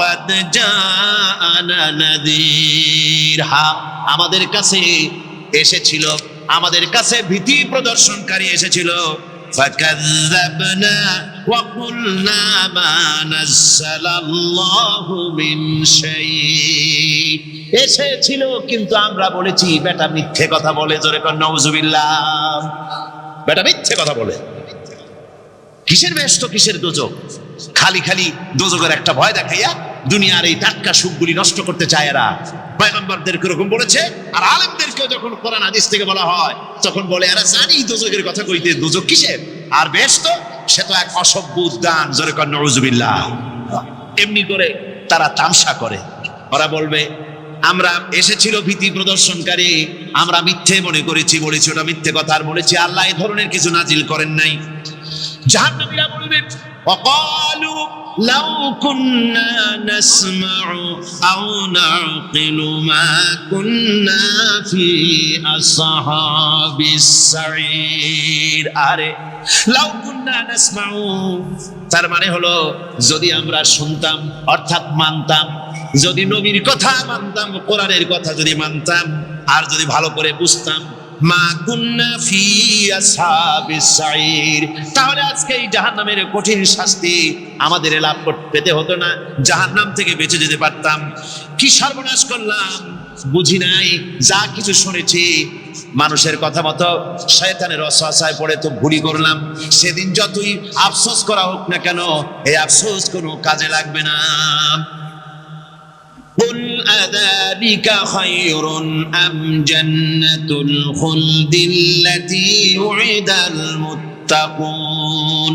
قد جاءنا نذير, হ্যাঁ, আমাদের কাছে এসেছিল, আমাদের কাছে ভীতি প্রদর্শনকারী এসেছিল। فكذبنا وقلنا ما نزل الله من شيء, এসেছিল কিন্তু আমরা বলেছি বেটা মিথ্যে কথা বলে। জোরে কর নাউজুবিল্লাহ। বেটা মিথ্যে কথা বলে। কিসের বেহেশত, কিসের দোজখ? খালি খালি দোজখের একটা ভয় দেখাইয়া দুনিয়ার এই টাটকা সুখগুলি নষ্ট করতে চায় এরা। পয়গম্বরদেরকে এরকম বলেছে, আর আলেমদেরকেও যখন কোরআন হাদিস থেকে বলা হয় তখন বলে, এরা জানি দোজখের কথা কইতে, দোজখ কিসের, আর বেহেশত সে তো এক অসভ্য উদ্যান। জোরে কর নাউজুবিল্লাহ। এমনি করে তারা তামসা করে। ওরা বলবে, আমরা এসেছিল ভীতি প্রদর্শনকারী, আমরা মিথ্যে মনে করেছি, বলেছি ওটা মিথ্যে কথা, আর বলেছি আল্লাহ এই ধরনের কিছু নাজিল করেন নাই। জাহান্নামীরা বলবে, وقالوا لو كنا نسمع أو نعقل ما كنا في أصحاب السعير, আরে লাউ কুন্না নাসমাউ, তার মানে হলো যদি আমরা শুনতাম, অর্থাৎ মানতাম, যদি নবীর কথা মানতাম, কোরআনের কথা যদি মানতাম, আর যদি ভালো করে বুঝতাম, মা কুন্না ফি আসহাবিস সাঈর। তাহলে আজকে এই জাহান্নামের কঠিন শাস্তি আমাদের লাভ পেতে হতো না, জাহান্নাম থেকে বেঁচে যেতে পারতাম। কি সর্বনাশ করলাম বুঝি নাই, যা কিছু শুনেছি মানুষের কথা মতো শয়তানের ওয়াসওয়াসায় পড়ে তো ভুলই করলাম। সেদিন যতই আফসোস করা হোক না কেন, এই আফসোস কোনো কাজে লাগবে না। قل أذلك خير أم جنة الخلد التي وعد المتقون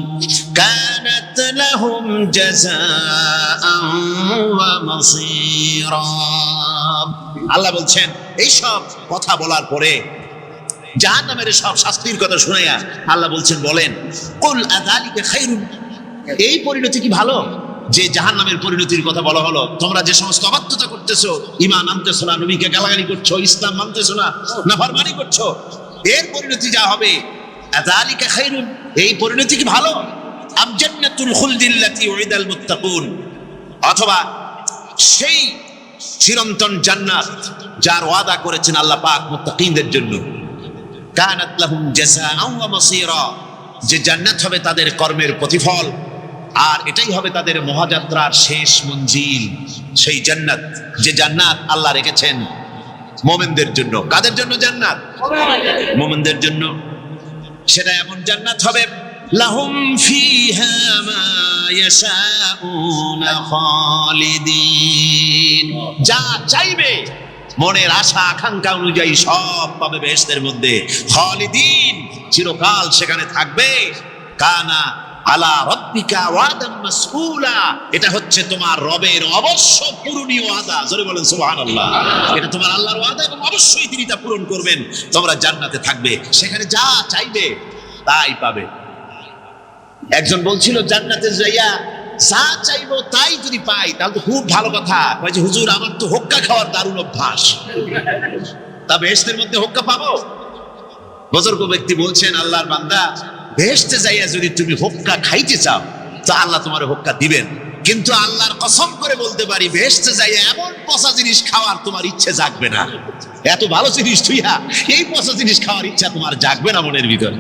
كانت لهم جزاء ومصيرا। আল্লাহ বলছেন এই সব কথা বলার পরে, জাহান্নামের সব শাস্তির কথা শুনাইয়া আল্লাহ বলছেন, বলেন কুল আযালিকা খায়রুন, এই পরিণতি কি ভালো যে জাহান্নামের পরিণতির কথা বলা হলো? তোমরা যে সমস্ত অবাধ্যতা করতেছো, ঈমান আনতেছো না, নবীকে গালাগালি করছো, ইসলাম মানতেছো না, নাফরমানি করছো, এর পরিণতি যা হবে, আযালিকা খায়রুন, এই পরিণতি কি ভালো? আম জান্নাতুল খুলদিল্লাতী উইদাল মুত্তাকুন, অথবা সেই চিরন্তন জান্নাত যার ওয়াদা করেছেন আল্লাহ পাক মুত্তাকিনদের জন্য। কানাত লাহুম জাযাআন ওয়া মাসীরা, যে জান্নাত হবে তাদের কর্মের প্রতিফল, আর এটাই হবে তাদের মহাযাত্রার শেষ মঞ্জিল। সেই জান্নাত, যে জান্নাত আল্লাহ রেখেছেন মুমিনদের জন্য। কাদের জন্য জান্নাত? মুমিনদের জন্য। সেটা এমন জান্নাত হবে, লাহুম ফিহা মা ইয়াশাউনা খালিদিন, যা চাইবে মনের আশা আকাঙ্ক্ষা অনুযায়ী সব পাবে বেহেশতের মধ্যে। খালিদিন, চিরকাল সেখানে থাকবে। কানা আলা রাব্বিকা ওয়াদাম মাসউলা, এটা হচ্ছে তোমার রবের অবশ্য পূরণীয় ওয়াদা। জোরে বলেন সুবহানাল্লাহ। এটা তোমার আল্লাহর ওয়াদা এবং অবশ্যই তিনি তা পূরণ করবেন। তোমরা জান্নাতে থাকবে, সেখানে যা চাইবে তাই পাবে। একজন বলছিল জান্নাতে যাইয়া যা চাইবো তাই যদি পাই তাহলে তো খুব ভালো কথা। বলছে হুজুর আমার তো হোক্কা খাওয়ার দারুণ অভ্যাস, তা বেহেশতের মধ্যে হোক্কা পাবো? বুজুর্গ ব্যক্তি বলছেন, আল্লাহর বান্দা, বেহেশতে যাইয়া যদি তুমি হোক্কা খাইতে চাও তা আল্লাহ তোমার হোক্কা দিবেন, কিন্তু আল্লাহর কসম করে বলতে পারি বেহেশতে যাইয়া এমন পচা জিনিস খাওয়ার তোমার ইচ্ছে জাগবে না। এত ভালো জিনিস তুইয়া এই পচা জিনিস খাওয়ার ইচ্ছা তোমার জাগবে না মনের ভিতরে।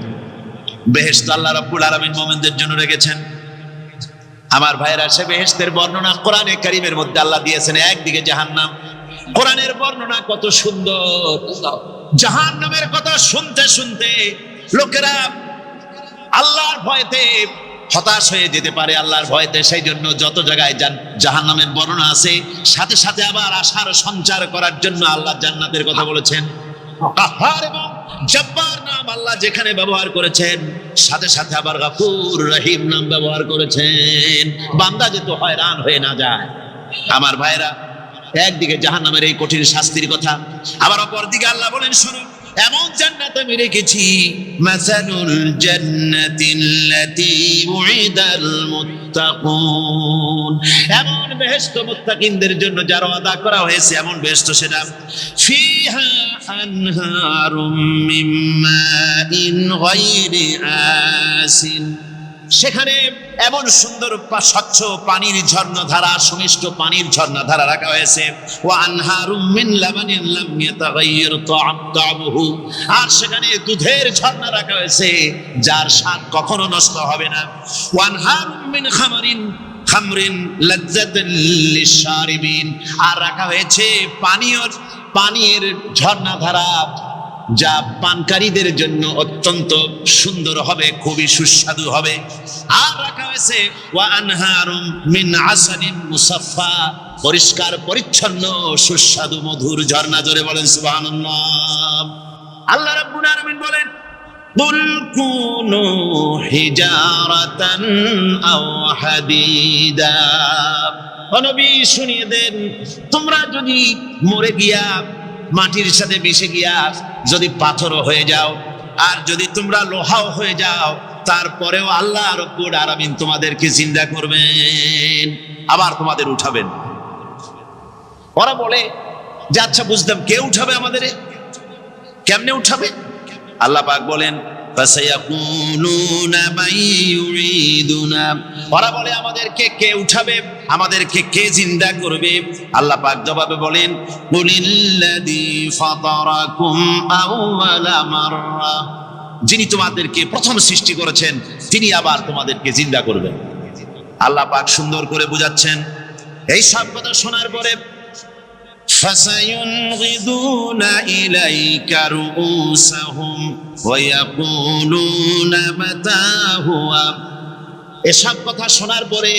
বেহেশত আল্লাহ রাব্বুল আলামিন মুমিনদের জন্য রেখেছেন। আমার ভাইরা, সে বেহেশতের বর্ণনা কোরআনে কারীমের মধ্যে আল্লাহ দিয়েছেন। একদিকে জাহান্নাম, কোরআনের বর্ণনা কত সুন্দর। জাহান্নামের কথা শুনতে শুনতে লোকেরা আল্লাহর ভয়তে হতাশ হয়ে যেতে পারে, আল্লাহর ভয়তে। সেই জন্য যত জায়গায় জাহান্নামের বর্ণনা আছে, সাথে সাথে আবার আশার সঞ্চার করার জন্য আল্লাহ জান্নাতের কথা বলেছেন। কাহ্হার এবং জব্বার নাম আল্লাহ যেখানে ব্যবহার করেছেন, সাথে সাথে আবার গফুর রহিম নাম ব্যবহার করেছেন, বান্দা যেন হয়রান হয়ে না যায়। আমার ভাইরা, একদিকে জাহান্নামের এই কঠিন শাস্তির কথা, আবার অপরদিকে আল্লাহ বলেন, শোনো, এমন জান্নাত আমি রেখেছি, মাসালুল জান্নাতিল্লাতী উইদাল মুত্তাকুন, এমন বেহেশত মুত্তাকিনদের জন্য যার ওয়াদা করা হয়েছে, এমন বেহেশত সেটা। ফিহা আনহারুম মিন মাইন গায়রি আসিন, সেখানে এমন সুন্দর স্বচ্ছ পানির ঝর্ণাধারা, সুমিষ্ট পানির ঝর্ণাধারা রাখা হয়েছে। ওয়া আনহারুম মিন লাবানিন লাম ইয়াতাগায়্যার তা'আমুহু, আর সেখানে দুধের ঝর্ণা রাখা হয়েছে যার স্বাদ কখনো নষ্ট হবে না। ওয়া আনহারুম মিন খামরিন লাযযাতাল লিশারিবিন, আর রাখা হয়েছে পানির ঝর্ণাধারা যা পানকারীদের জন্য অত্যন্ত সুন্দর হবে, খুবই সুস্বাদু হবে। আর রাখা হয়েছে ওয়া আনহারুম মিন আসালিন মুসাফফা, পরিষ্কার পরিচ্ছন্ন সুস্বাদু মধুর ঝর্ণা। জোরে বলেন সুবহানাল্লাহ। আল্লাহ রাব্বুল আলামিন বলেন, কুল কুনু হিজারাতান আও হাদিদা, নবী শুনিয়ে দেন, তোমরা যদি মরে গিয়া মাটির সাথে মিশে গিয়া যদি পাথরও হয়ে যাও, আর যদি তোমরা লোহাও হয়ে যাও, তারপরেও আল্লাহ রাব্বুল আলামিন তোমাদেরকে জিন্দা করবেন, আবার তোমাদের উঠাবেন। ওরা বলে যে আচ্ছা বুঝলাম, কে উঠাবে আমাদের? কেমনে উঠাবে? আল্লাহ পাক বলেন, ফাসায়াকুলুনা মান ইউরিদুনা, ওরা বলে আমাদেরকে কে উঠাবে, আমাদেরকে কে জিন্দা করবে? আল্লাহ পাক জবাবে বলেন, কুলিল্লাযী ফাতারাকুম আউওয়ালা মাররা, যিনি তোমাদেরকে প্রথম সৃষ্টি করেছেন তিনি আবার তোমাদেরকে জিন্দা করবেন। আল্লাহ পাক সুন্দর করে বুঝাচ্ছেন। এই সব কথা শোনার পরে ফাসায়ুনগিদুনা ইলাইকা রুউসাহুম ওয়া ইয়াকুলুনা মাতা হুয়া, এসব কথা শোনার পরে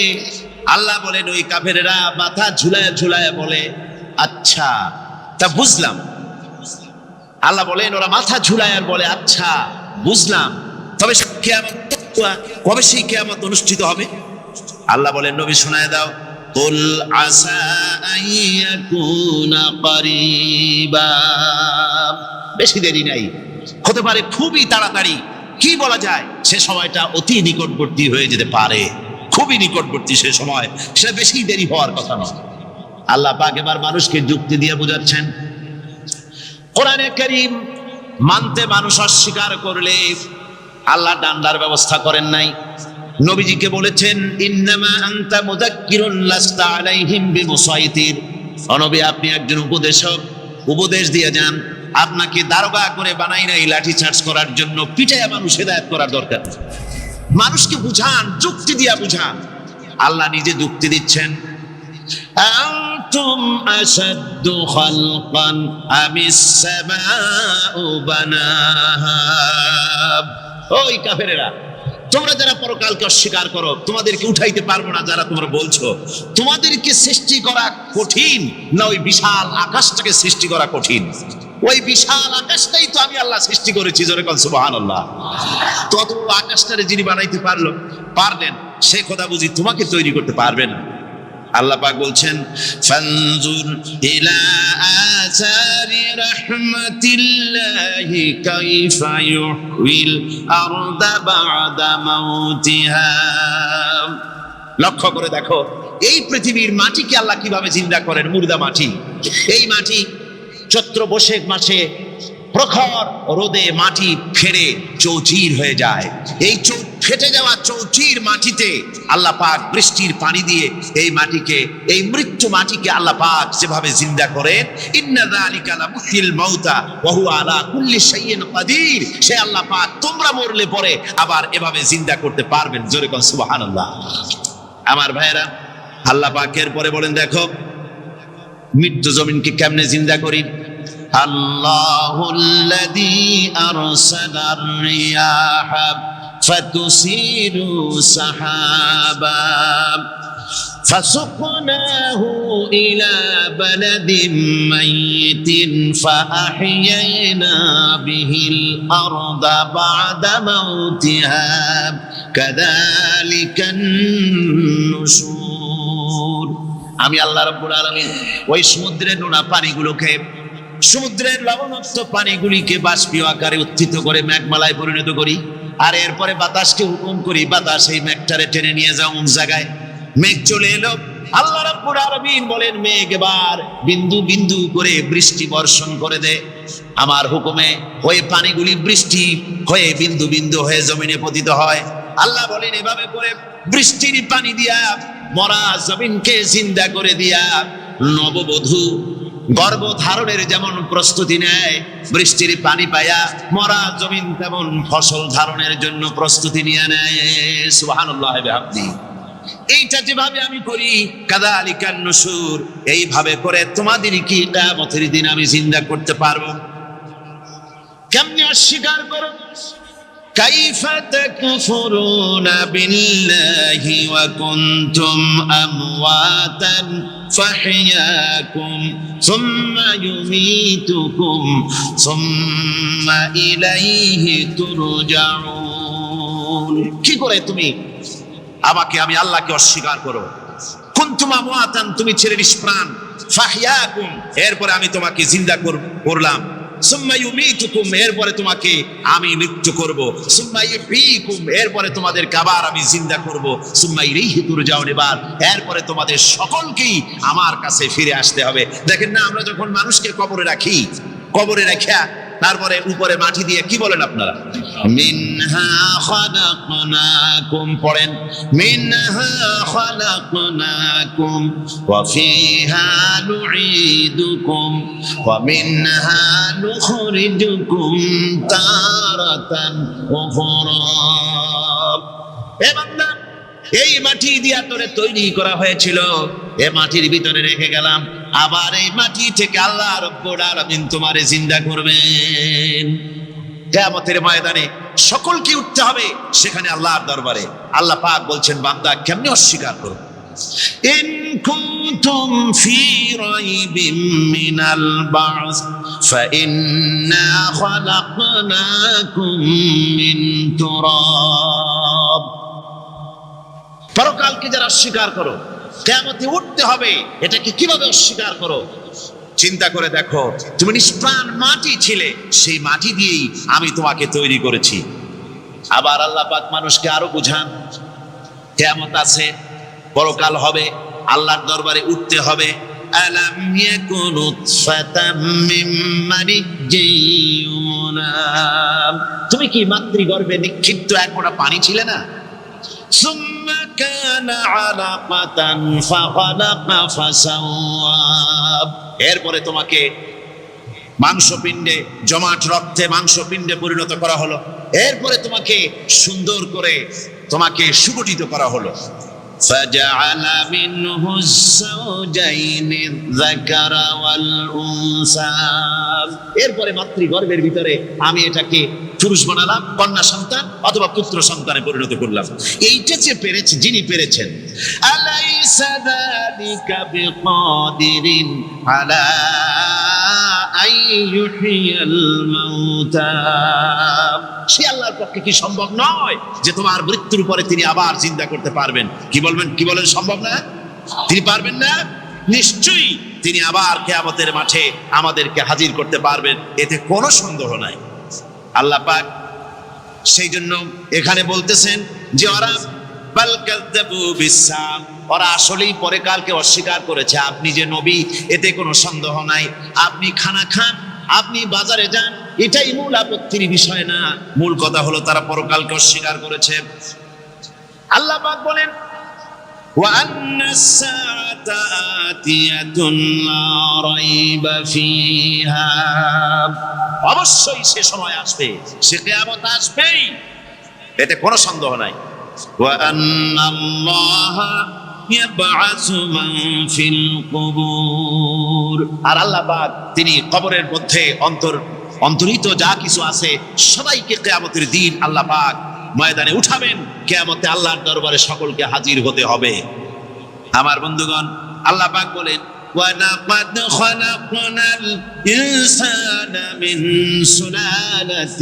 আল্লাহ বলেন ওই কাফেরেরা মাথা ঝুলায় ঝুলায় বলে, আচ্ছা তা বুঝলাম। আল্লাহ বলেন ওরা মাথা ঝুলায় আর বলে, আচ্ছা বুঝলাম, তবে কিয়ামত কবে সেই কিয়ামত অনুষ্ঠিত হবে? আল্লাহ বলেন নবী শোনায় দাও, কুল আসা আইয়াকুনা করিবা, বেশি দেরি নাই, হতে পারে খুবই তাড়াতাড়ি। কি বলা যায়, সে সময়টা অতি নিকটবর্তী হয়ে যেতে পারে, খুবই নিকটবর্তী সে সময়, সে বেশি দেরি হওয়ার কথা নয়। আল্লাহ পাক এবার মানুষকে যুক্তি দিয়ে বোঝাচ্ছেন। কোরআনে কারীম মানতে মানুষ অস্বীকার করলে আল্লাহ ডান্ডার ব্যবস্থা করেন নাই। নবীজিকে বলেছেন, ইন্নামা আনতা মুযাক্কিরুন লাস্তা আলাইহিম বিমুসাইতির, নবী আপনি একজন উপদেশক, উপদেশ দিয়ে যান, আপনাকে দারোগা করে বানাই নাই লাঠি চার্জ করার জন্য, পিটায়া মানুষ হেদায়েত করার দরকার। মানুষকে বুঝান, যুক্তি দিয়া বুঝান। আল্লাহ নিজে যুক্তি দিচ্ছেন, আনতুম আশাদ্দু খালকান আমিস সামাউ বানাহা, ওই কাফেরেরা তোমরা যারা পরকালকে অস্বীকার করো, তোমাদেরকে উঠাইতে পারবো না যারা তোমরা বলছো, তোমাদেরকে সৃষ্টি করা কঠিন না ওই বিশাল আকাশটাকে সৃষ্টি করা কঠিন? ওই বিশাল আকাশটাই তো আমি আল্লাহ সৃষ্টি করেছি, জোরে বল সুবহানাল্লাহ। তত বড় আকাশটারে যিনি বানাইতে পারলেন, সে কথা বুঝি তোমাকে তৈরি করতে পারবে না? আল্লাহ পাক বলছেন, ফানজুর ইলা আসারি রাহমাতিল্লাহি কাইফা ইউহিল আরদা বা'দা মাউতিহা, লক্ষ্য করে দেখো এই পৃথিবীর মাটিকে আল্লাহ কিভাবে জিন্দা করেন। মুর্দা মাটি, এই মাটি চৈত্র বৈশাখ মাসে প্রখর রোদে মাটি ফেটে চৌচির হয়ে যায়। এই ফেটে যাওয়া চৌচির মাটিতে আল্লাহ পাক বৃষ্টির পানি দিয়ে এই মাটিকে, এই মৃত্যু মাটিকে আল্লাহ পাক যেভাবে জিন্দা করেন, ইন্না যালিকা লামুহিল মাউতা ওয়া হুয়া আলা কুল্লি শাইইন কাদির, সে আল্লাহ পাক তোমরা মরলে পরে আবার এভাবে জিন্দা করতে পারবেন। জোরে কোন সুবহানাল্লাহ। আমার ভাইয়েরা, আল্লাহ পাকের পরে বলেন, দেখো মৃত্যু জমিনকে কেমনে জিন্দা করি। আল্লাহুল্লাযী আরসালার রিয়াহা ফাতুসিরু সাহাবা ফাসুকনাহু ইলা বালাদিন মাইয়িতিন ফাআহইয়ানা বিহিল আরদা বা'দা মাউতিহা কাযালিকান নুশুর। আমি আল্লাহ রাব্বুল আলামিন ওই সমুদ্রের নোনা পানিগুলোকে, সমুদ্রের লবণাক্ত পানিগুলিকে বাষ্পীয় আকারে উত্থিত করে মেঘমালায় পরিণত করি, আর এরপরে বাতাসকে হুকুম করি, বাতাস এই মেঘটারে টেনে নিয়ে যাও অমুক জায়গায়। মেঘ চলে এলো, আল্লাহ রাব্বুল আলামিন বলেন মেঘ এবার বিন্দু বিন্দু করে বৃষ্টি বর্ষণ করে দে। আমার হুকুমে ওই পানিগুলি বৃষ্টি হয়ে বিন্দু বিন্দু হয়ে জমিনে পতিত হয়। আল্লাহ বলেন এভাবে করে বৃষ্টির পানি দিয়া মরা জমিনকে জিন্দা করে দিয়া নববধূ গর্ভধারণের যেমন প্রস্তুতি নেয়, বৃষ্টির পানি পায়া মরা জমিন তেমন ফসল ধারণের জন্য প্রস্তুতি নিয়ে নেয়। সুবহানাল্লাহ বিহামদি। এইটা যেভাবে আমি করি, কাযালিকান নুশুর, এইভাবে করে তোমাদের কি কিয়ামতের দিন আমি জিন্দা করতে পারবো? কেমনে অস্বীকার করো? কাইফা তাকফুরুনা বিল্লাহি ওয়া কুনতুম আমওয়াতান ফাহইয়াকুম সুম্মা ইউমীতুকুম সুম্মা ইলাইহি তুরজাউন। কি করে তুমি আমাকে, আমি আল্লাহকে অস্বীকার করো? কুনতুম আমওয়াতান, তুমি ছিলে নিষ্প্রাণ, ফাহইয়াকুম, এরপরে আমি তোমাকে জিন্দা করলাম, সুম্মা ইউমীতুকুম, এরপরে তোমাকে আমি মৃত্যু করব, সুম্মা ইহয়ীকুম, এরপরে তোমাদেরকে আবার আমি জিন্দা করব, সুম্মা ইলাইহি তুরজাউন, এরপরে তোমাদের সকলকেই আমার কাছে ফিরে আসতে হবে। দেখেন না, আমরা যখন মানুষকে কবরে রাখি, কবরে রাখা তারপরে উপরে মাটি দিয়ে কি বলেন আপনারা? মিনহা খালাকনাকুম, পড়েন মিনহা খালাকনাকুম ওয়া ফিহা নুঈদুকুম ওয়া মিনহা নুখরিজুকুম তারাতান উখরা। এ বান্দা, এই মাটি দিয়া তোরে তৈরি করা হয়েছিল, এ মাটির ভিতরে রেখে গেলাম, আবার এই মাটি থেকে আল্লাহ রাব্বুল আলামিন তোমারে জিন্দা করবেন। কিয়ামতের ময়দানে সকলকে উঠতে হবে সেখানে আল্লাহর দরবারে। আল্লাহ পাক বলছেন, বান্দা কেমনে অস্বীকার করবে? ইন কুনতুম ফি রাইবিম মিনাল বা'স ফাইন্না খালাকনাকুম মিন তুরাব। পরকালকে যারা অস্বীকার করো, কিয়ামতে উঠতে হবে, এটাকে কিভাবে অস্বীকার করো? চিন্তা করে দেখো, তুমি নিষ্প্রাণ মাটি ছিলে, সেই মাটি দিয়েই আমি তোমাকে তৈরি করেছি। আবার আল্লাহ পাক মানুষকে আরো বুঝান, কিয়ামত আছে, পরকাল হবে, আল্লাহর দরবারে উঠতে হবে। আলাম ইয়াকুন নুতফাতাম মিন মানিজ্জিন ইউমনা, তুমি কি মাতৃগর্ভে নিক্ষিপ্ত এক ফোঁটা পানি ছিলে না? সুম্মা কানা আলাকাতান ফাখালাকা ফাসাওয়া, এরপরে তোমাকে মাংসপিণ্ডে, জমাট রক্তে মাংসপিণ্ডে পরিণত করা হলো, এরপরে তোমাকে সুন্দর করে তোমাকে সুগঠিত করা হলো। ফাজআলা মিনহু যাওজাইনি যাকারা ওয়াল উনসা, এরপরে মাতৃগর্ভের ভিতরে আমি এটাকে পুরুষ বানালাম, কন্যা সন্তান অথবা পুত্র সন্তানে পরিণত করলাম। এইটা যে পেরেছে, যিনি পেরেছেন, আলাইসা যালিকা বিকাদিরিন আলা আইয়ুহিয়াল মাউতা, সে আল্লাহর পক্ষে কি সম্ভব নয় যে তোমার মৃত্যুর পরে তিনি আবার জিন্দা করতে পারবেন? কি বলবেন, কি বলেন, সম্ভব না? তিনি পারবেন না? নিশ্চয়ই তিনি আবার কিয়ামতের মাঠে আমাদেরকে হাজির করতে পারবেন, এতে কোনো সন্দেহ নাই। আল্লাহ পাক সেই জন্য এখানে বলতেছেন যে ওরা বাল কাযযাবু বিসসাম, ওরা আসলেই পরে কালকে অস্বীকার করেছে। আপনি যে নবী, এতে কোনো সন্দেহ নাই। আপনি খানা খান, আপনি বাজারে যান, এটাই মূল আপত্তির বিষয় না। মূল কথা হলো তারা পরকালকে অস্বীকার করেছে। আল্লাহ পাক বলেন, ওয়া আন্নাস সাআতা আতিয়াতুন লা রাইবা ফিহা, অবশ্যই সে সময় আসবে, সে কিয়ামত আসবেই, এতে কোনো সন্দেহ নাই। ওয়া আন্নাল্লাহা ইয়াবআসু মান ফিল কুবুর, আর আল্লাহ পাক তিনি কবরের মধ্যে অন্তরিত যা কিছু আছে সবাইকে কিয়ামতের দিন আল্লাহ পাক ময়দানে উঠাবেন। কিয়ামতে আল্লাহর দরবারে সকলকে হাজির হতে হবে। আমার বন্ধুগণ, আল্লাহ পাক বলেন, وَلَقَدْ خَلَقْنَا الْإِنسَانَ مِنْ سُلَالَةٍ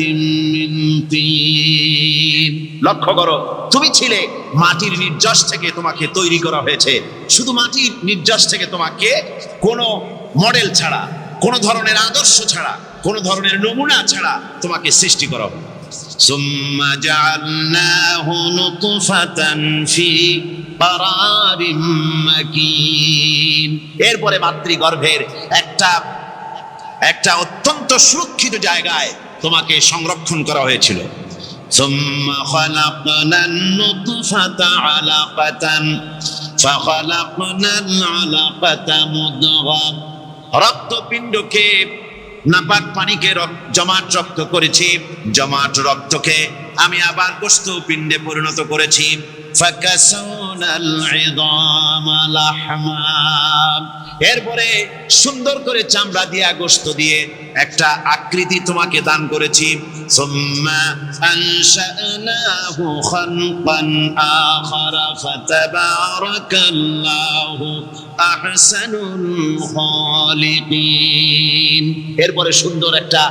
مِنْ طِينٍ, লক্ষ্য করো, তুমি ছিলে মাটির নির্যাস থেকে তোমাকে তৈরি করা হয়েছে। শুধু মাটির নির্যাস থেকে তোমাকে কোনো মডেল ছাড়া, কোনো ধরনের আদর্শ ছাড়া, কোনো ধরনের নমুনা ছাড়া তোমাকে সৃষ্টি করা হবে। সুম্মা জাআলনাহু নুতফাতান ফি কারারিম মাকিন, এরপরে মাতৃগর্ভের একটা অত্যন্ত সুরক্ষিত জায়গায় তোমাকে সংরক্ষণ করা হয়েছিল। সুম্মা খালাকনান নুতফাতা আলাকাতান ফাখালাকনাল আলাকাতা মুদগা, রক্তপিণ্ডকে, নাপাক পানিকে জমাট রক্ত করেছি, জমাট রক্তকে আমি আবার গোশত পিণ্ডে পরিণত করেছি। ফাকাসাউনাল ইযামা লাহমা, এরপরে সুন্দর করে চামড়া দিয়া, গোশত দিয়ে একটা আকৃতি তোমাকে দান করেছি। সুম্মা আনশানাহু খালকান আখারা ফাতাবারাকাল্লাহু আহসানুল খালিকিন, এরপরে সুন্দর একটা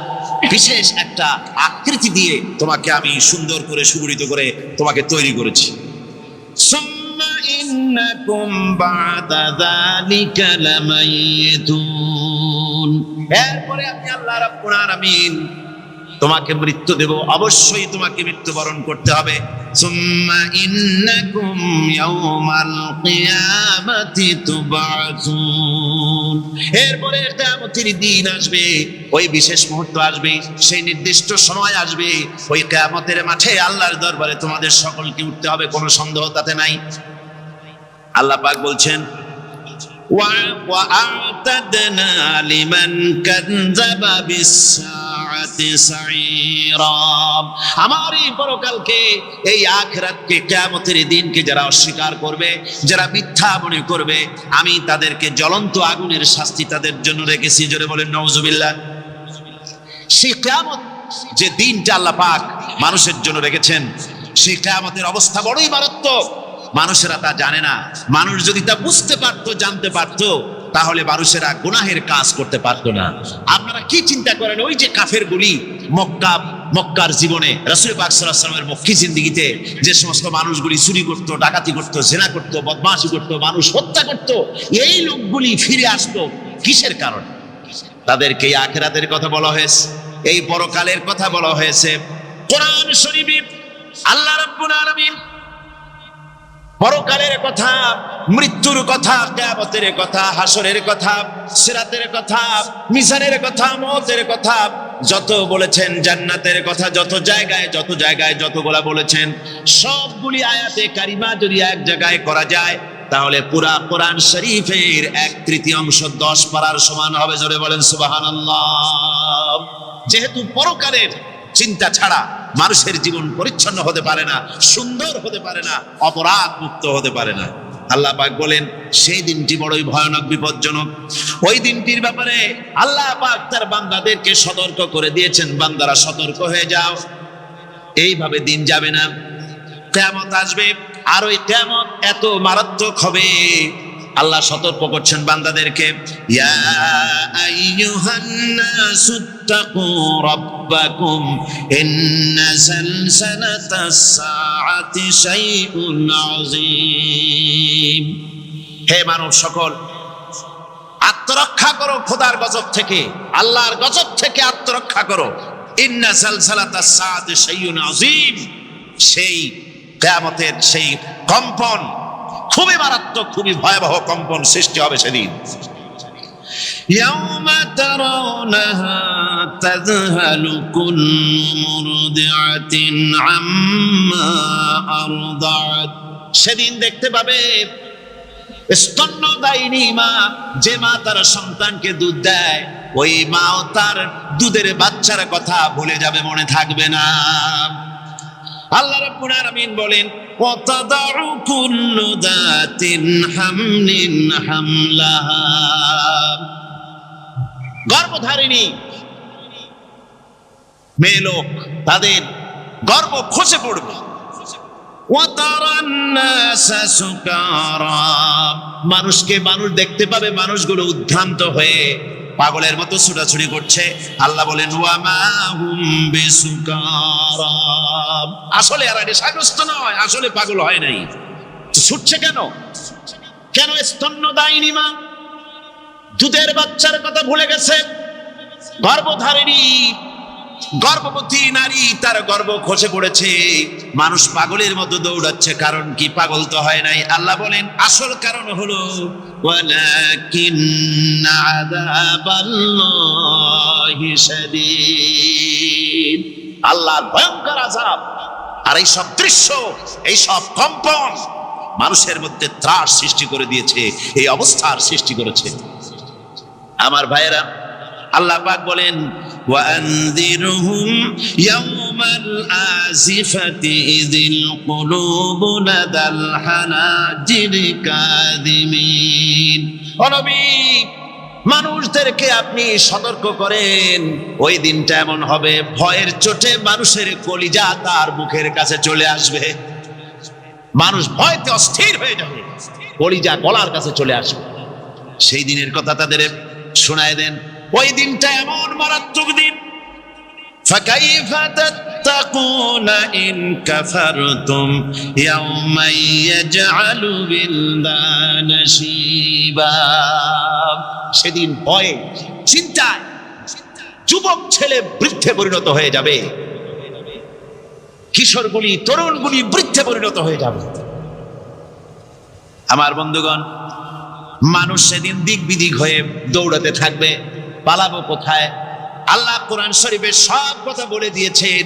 বিশেষ একটা আকৃতি দিয়ে তোমাকে আমি সুন্দর করে সুগঠিত করে তোমাকে তৈরি করেছি। সুম্মা ইন্নাকুম বা'দা যালিকা লামাইতুন, এরপরে আপনি আল্লাহ রাব্বুল আলামিন তোমাকে মৃত্যু দেব, অবশ্যই তোমাকে মৃত্যুবরণ করতে হবে। সুম্মা ইন্নাকুম ইয়াউমাল কিয়ামাতি তুবআসুন, এরপরে কিয়ামতের দিন আসবে, ওই বিশেষ মুহূর্ত আসবে, সেই নির্দিষ্ট সময় আসবে, ওই কিয়ামতের মাঠে আল্লাহর দরবারে তোমাদের সকলকে উঠতে হবে, কোনো সন্দেহ তাতে নাই। আল্লাহ পাক বলছেন وَأَعْتَدْنَا لِمَنْ كَذَّبَ بِالسَّاعَةِ سَعِيرًا, আমার এই পরকালকে, এই আখিরাতকে, কিয়ামতের দিনকে যারা অস্বীকার করবে, যারা মিথ্যা মনে করবে, আমি তাদেরকে জ্বলন্ত আগুনের শাস্তি তাদের জন্য রেখেছি। জোরে বলেন নাউজুবিল্লাহ। সেই কিয়ামত যে দিনটা আল্লাহ পাক মানুষের জন্য রেখেছেন, সেই কিয়ামতের অবস্থা বড়ই মারাত্মক। মানুষেরা তা জানে না। মানুষ যদি তা বুঝতে পারতো, জানতে পারতো, তাহলে মানুষেরা গুনাহের কাজ করতে পারতো না। আপনারা কি চিন্তা করেন, ওই যে কাফেরগুলি মক্কার জীবনে, রাসূল পাক সাল্লাল্লাহু আলাইহি ওয়াসাল্লামের মক্কি জিন্দেগিতে যে সমস্ত মানুষগুলি চুরি করতো, ডাকাতি করতো, জিনা করতো, বদমাশি করতো, মানুষ হত্যা করতো, এই লোকগুলি ফিরে আসতো কিসের কারণে? তাদেরকে এই আখিরাতের কথা বলা হয়েছে, এই পরকালের কথা বলা হয়েছে। কোরআন শরীফে আল্লাহ রাব্বুল আলামিন পরকালের কথা, মৃত্যুর কথা, কিয়ামতের কথা, হাসরের কথা, সিরাতের কথা, মিজানের কথা, মওতের কথা যত বলেছেন, জান্নাতের কথা যত জায়গায় যতগুলা বলেছেন, সবগুলি আয়াতে কারিমা যদি এক জায়গায় করা যায়, তাহলে পুরা কোরআন শরীফের 1/3 10 পারার সমান হবে। জোরে বলেন সুবহানাল্লাহ। যেহেতু পরকালের চিন্তা ছাড়া মানুষের জীবন পরিচ্ছন্ন হতে পারে না, সুন্দর হতে পারে না, অপরাধ মুক্ত হতে পারে না। আল্লাহ পাক বলেন সেই দিনটি বড়ই ভয়ানক, বিপজ্জনক। ওই দিনটির ব্যাপারে আল্লাহ পাক তার বান্দাদেরকে সতর্ক করে দিয়েছেন, বান্দারা সতর্ক হয়ে যাও, এইভাবে দিন যাবে না, কিয়ামত আসবে। আর ওই কিয়ামত এত মারাত্মক হবে, আল্লাহ সতর্ক করছেন বান্দাদেরকে, ইয়া আইয়ুহান নাসুত্তাকু রাব্বাকুম ইন্না সালসালাতাস সাআতি শাইউন আযীম। হে মানব সকল, আত্মরক্ষা করো খোদার গজব থেকে, আল্লাহর গজব থেকে আত্মরক্ষা করো। ইন্না সালসালাতাস সাআতি শাইউন আযীম, সেই কিয়ামতের সেই কম্পন খুবই মারাত্মক, খুবই ভয়াবহ কম্পন সৃষ্টি হবে সেদিন। ইয়াউমা তারাউনাহা তাযহালু কুল্লু মুরদিআতিন আম্মা আরদাআত, সেদিন দেখতে পাবে স্তন্যদায়িনী মা, যে মা তার সন্তানকে দুধ দেয়, ওই মাও তার দুধের বাচ্চার কথা ভুলে যাবে, মনে থাকবে না। আল্লাহ রাব্বুল আলামিন বলেন ওয়াতাদাউ কুল্লু যাতিন হামলিন হামলাহা, গর্ভধারিণী মেয়ে লোক তাদের গর্ভ খসে পড়বে। ওয়াতারান নাসা সুকারা, মানুষকে মানুষ দেখতে পাবে, মানুষগুলো উদ্ভ্রান্ত হয়ে পাগলের মতো ছুটাছুটি করছে। আল্লাহ বলেন ওয়ামা হুম বিসুকারা, আসলে এরা নেশাগ্রস্ত নয়, আসলে পাগল হয় নাই, ছুটছে কেন? কেন? স্তন্যদায়িনী মা দুধের বাচ্চার কথা ভুলে গেছে। গর্ভধারিণী গর্ভবতী নারী, তার গর্ভ খসে পড়েছে, মানুষ পাগলের মতো দৌড়াচ্ছে। কারণ কি? পাগল তো হয় নাই। আল্লাহ বলেন আসল কারণ হলো ওয়ালাকিন্না আযাবাল্লাহি শাদীদ, আল্লাহর ভয়ঙ্কর আযাব। আর এই সব দৃশ্য, এই সব কম্পন মানুষের মধ্যে ত্রাস সৃষ্টি করে দিয়েছে, এই অবস্থার সৃষ্টি করেছে। আমার ভাইয়েরা, আল্লাহ পাক বলেন ওয়ানযিরহুম ইয়াওমাল আজিফাতি ইযিল কুলুবু লাদাল হানাজিরি কাযিমিন। ও নবী, মানুষদেরকে আপনি সতর্ক করেন, ওই দিনটা এমন হবে, ভয়ের চোটে মানুষের কলিজা তার মুখের কাছে চলে আসবে। মানুষ ভয়তে অস্থির হয়ে যাবে, কলিজা গলার কাছে চলে আসবে। সেই দিনের কথা তাদের শোনায় দেন। ওই দিনটা এমন মারাত্মক দিন, ফাকাইফা তাত্তাকুনা ইন কাফারতুম ইয়াওমা ইয়াজআলু বিলদানা শিবা। সেদিন ভয়ে, চিন্তায় যুবক ছেলে বৃদ্ধে পরিণত হয়ে যাবে, কিশোরগুলি তরুণগুলি বৃদ্ধে পরিণত হয়ে যাবে। আমার বন্ধুগণ, মানুষ সেদিন দিক বিদিক হয়ে দৌড়াতে থাকবে, পালাবো কোথায়? আল্লাহ কোরআন শরীফে সব কথা বলে দিয়েছেন।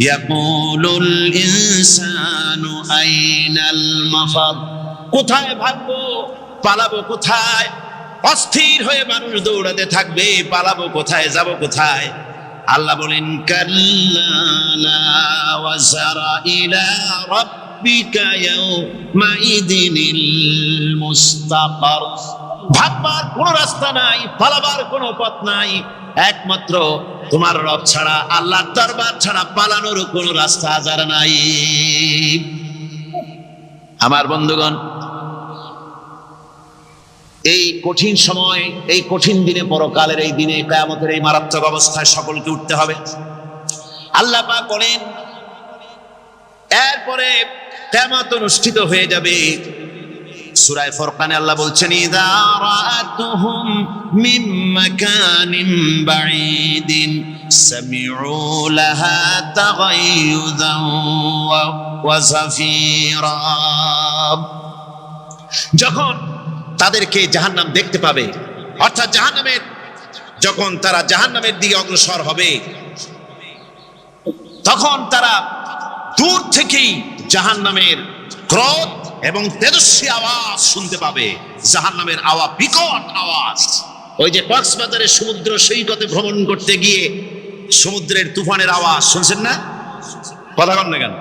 ইয়াকুলুল ইনসানু আইনাল মাফার, কোথায় ভাগবো, পালাবো কোথায়? অস্থির হয়ে মানুষ দৌড়াতে থাকবে, পালাবো কোথায়, যাব কোথায়? আল্লাহ বলেন কাল্লা লা ওয়াজারা ইলা রাব্বিকা ইয়াউমাইদিনিল মুস্তাকার, ভাববার কোনো রাস্তা নাই, পালাবার কোনো পথ নাই, একমাত্র তোমার রব ছাড়া, আল্লাহর দরবার ছাড়া পালানোর কোনো রাস্তা আর নাই। আমার বন্ধুগণ, এই কঠিন সময়, এই কঠিন দিনে, পরকালের এই দিনে, কিয়ামতের এই মারাত্মক অবস্থায় সকলকে উঠতে হবে। আল্লাহ পাক বলেন, এরপরে কিয়ামত অনুষ্ঠিত হয়ে যাবে। সূরা ফুরকানে আল্লাহ বলছেন, ইযা রাআতুহুম মিন মাকানিন বাঈদিন সামিউ লাহা তাগায়ুযান ওয়া যাফীরা, যখন তাদেরকে জাহান্নাম দেখতে পাবে, অর্থাৎ জাহান্নামের, যখন তারা জাহান্নামের দিকে অগ্রসর হবে, তখন তারা দূর থেকেই জাহান্নামের ক্রোধ এবং তেজস্বী আওয়াজ শুনতে পাবে। জাহান্নামের আওয়াজ, বিকট আওয়াজ। ওই যে কক্সবাজারের সমুদ্র সৈকতে ভ্রমণ করতে গিয়ে সমুদ্রের তুফানের আওয়াজ শুনছেন না? কথা বলেন না কেন?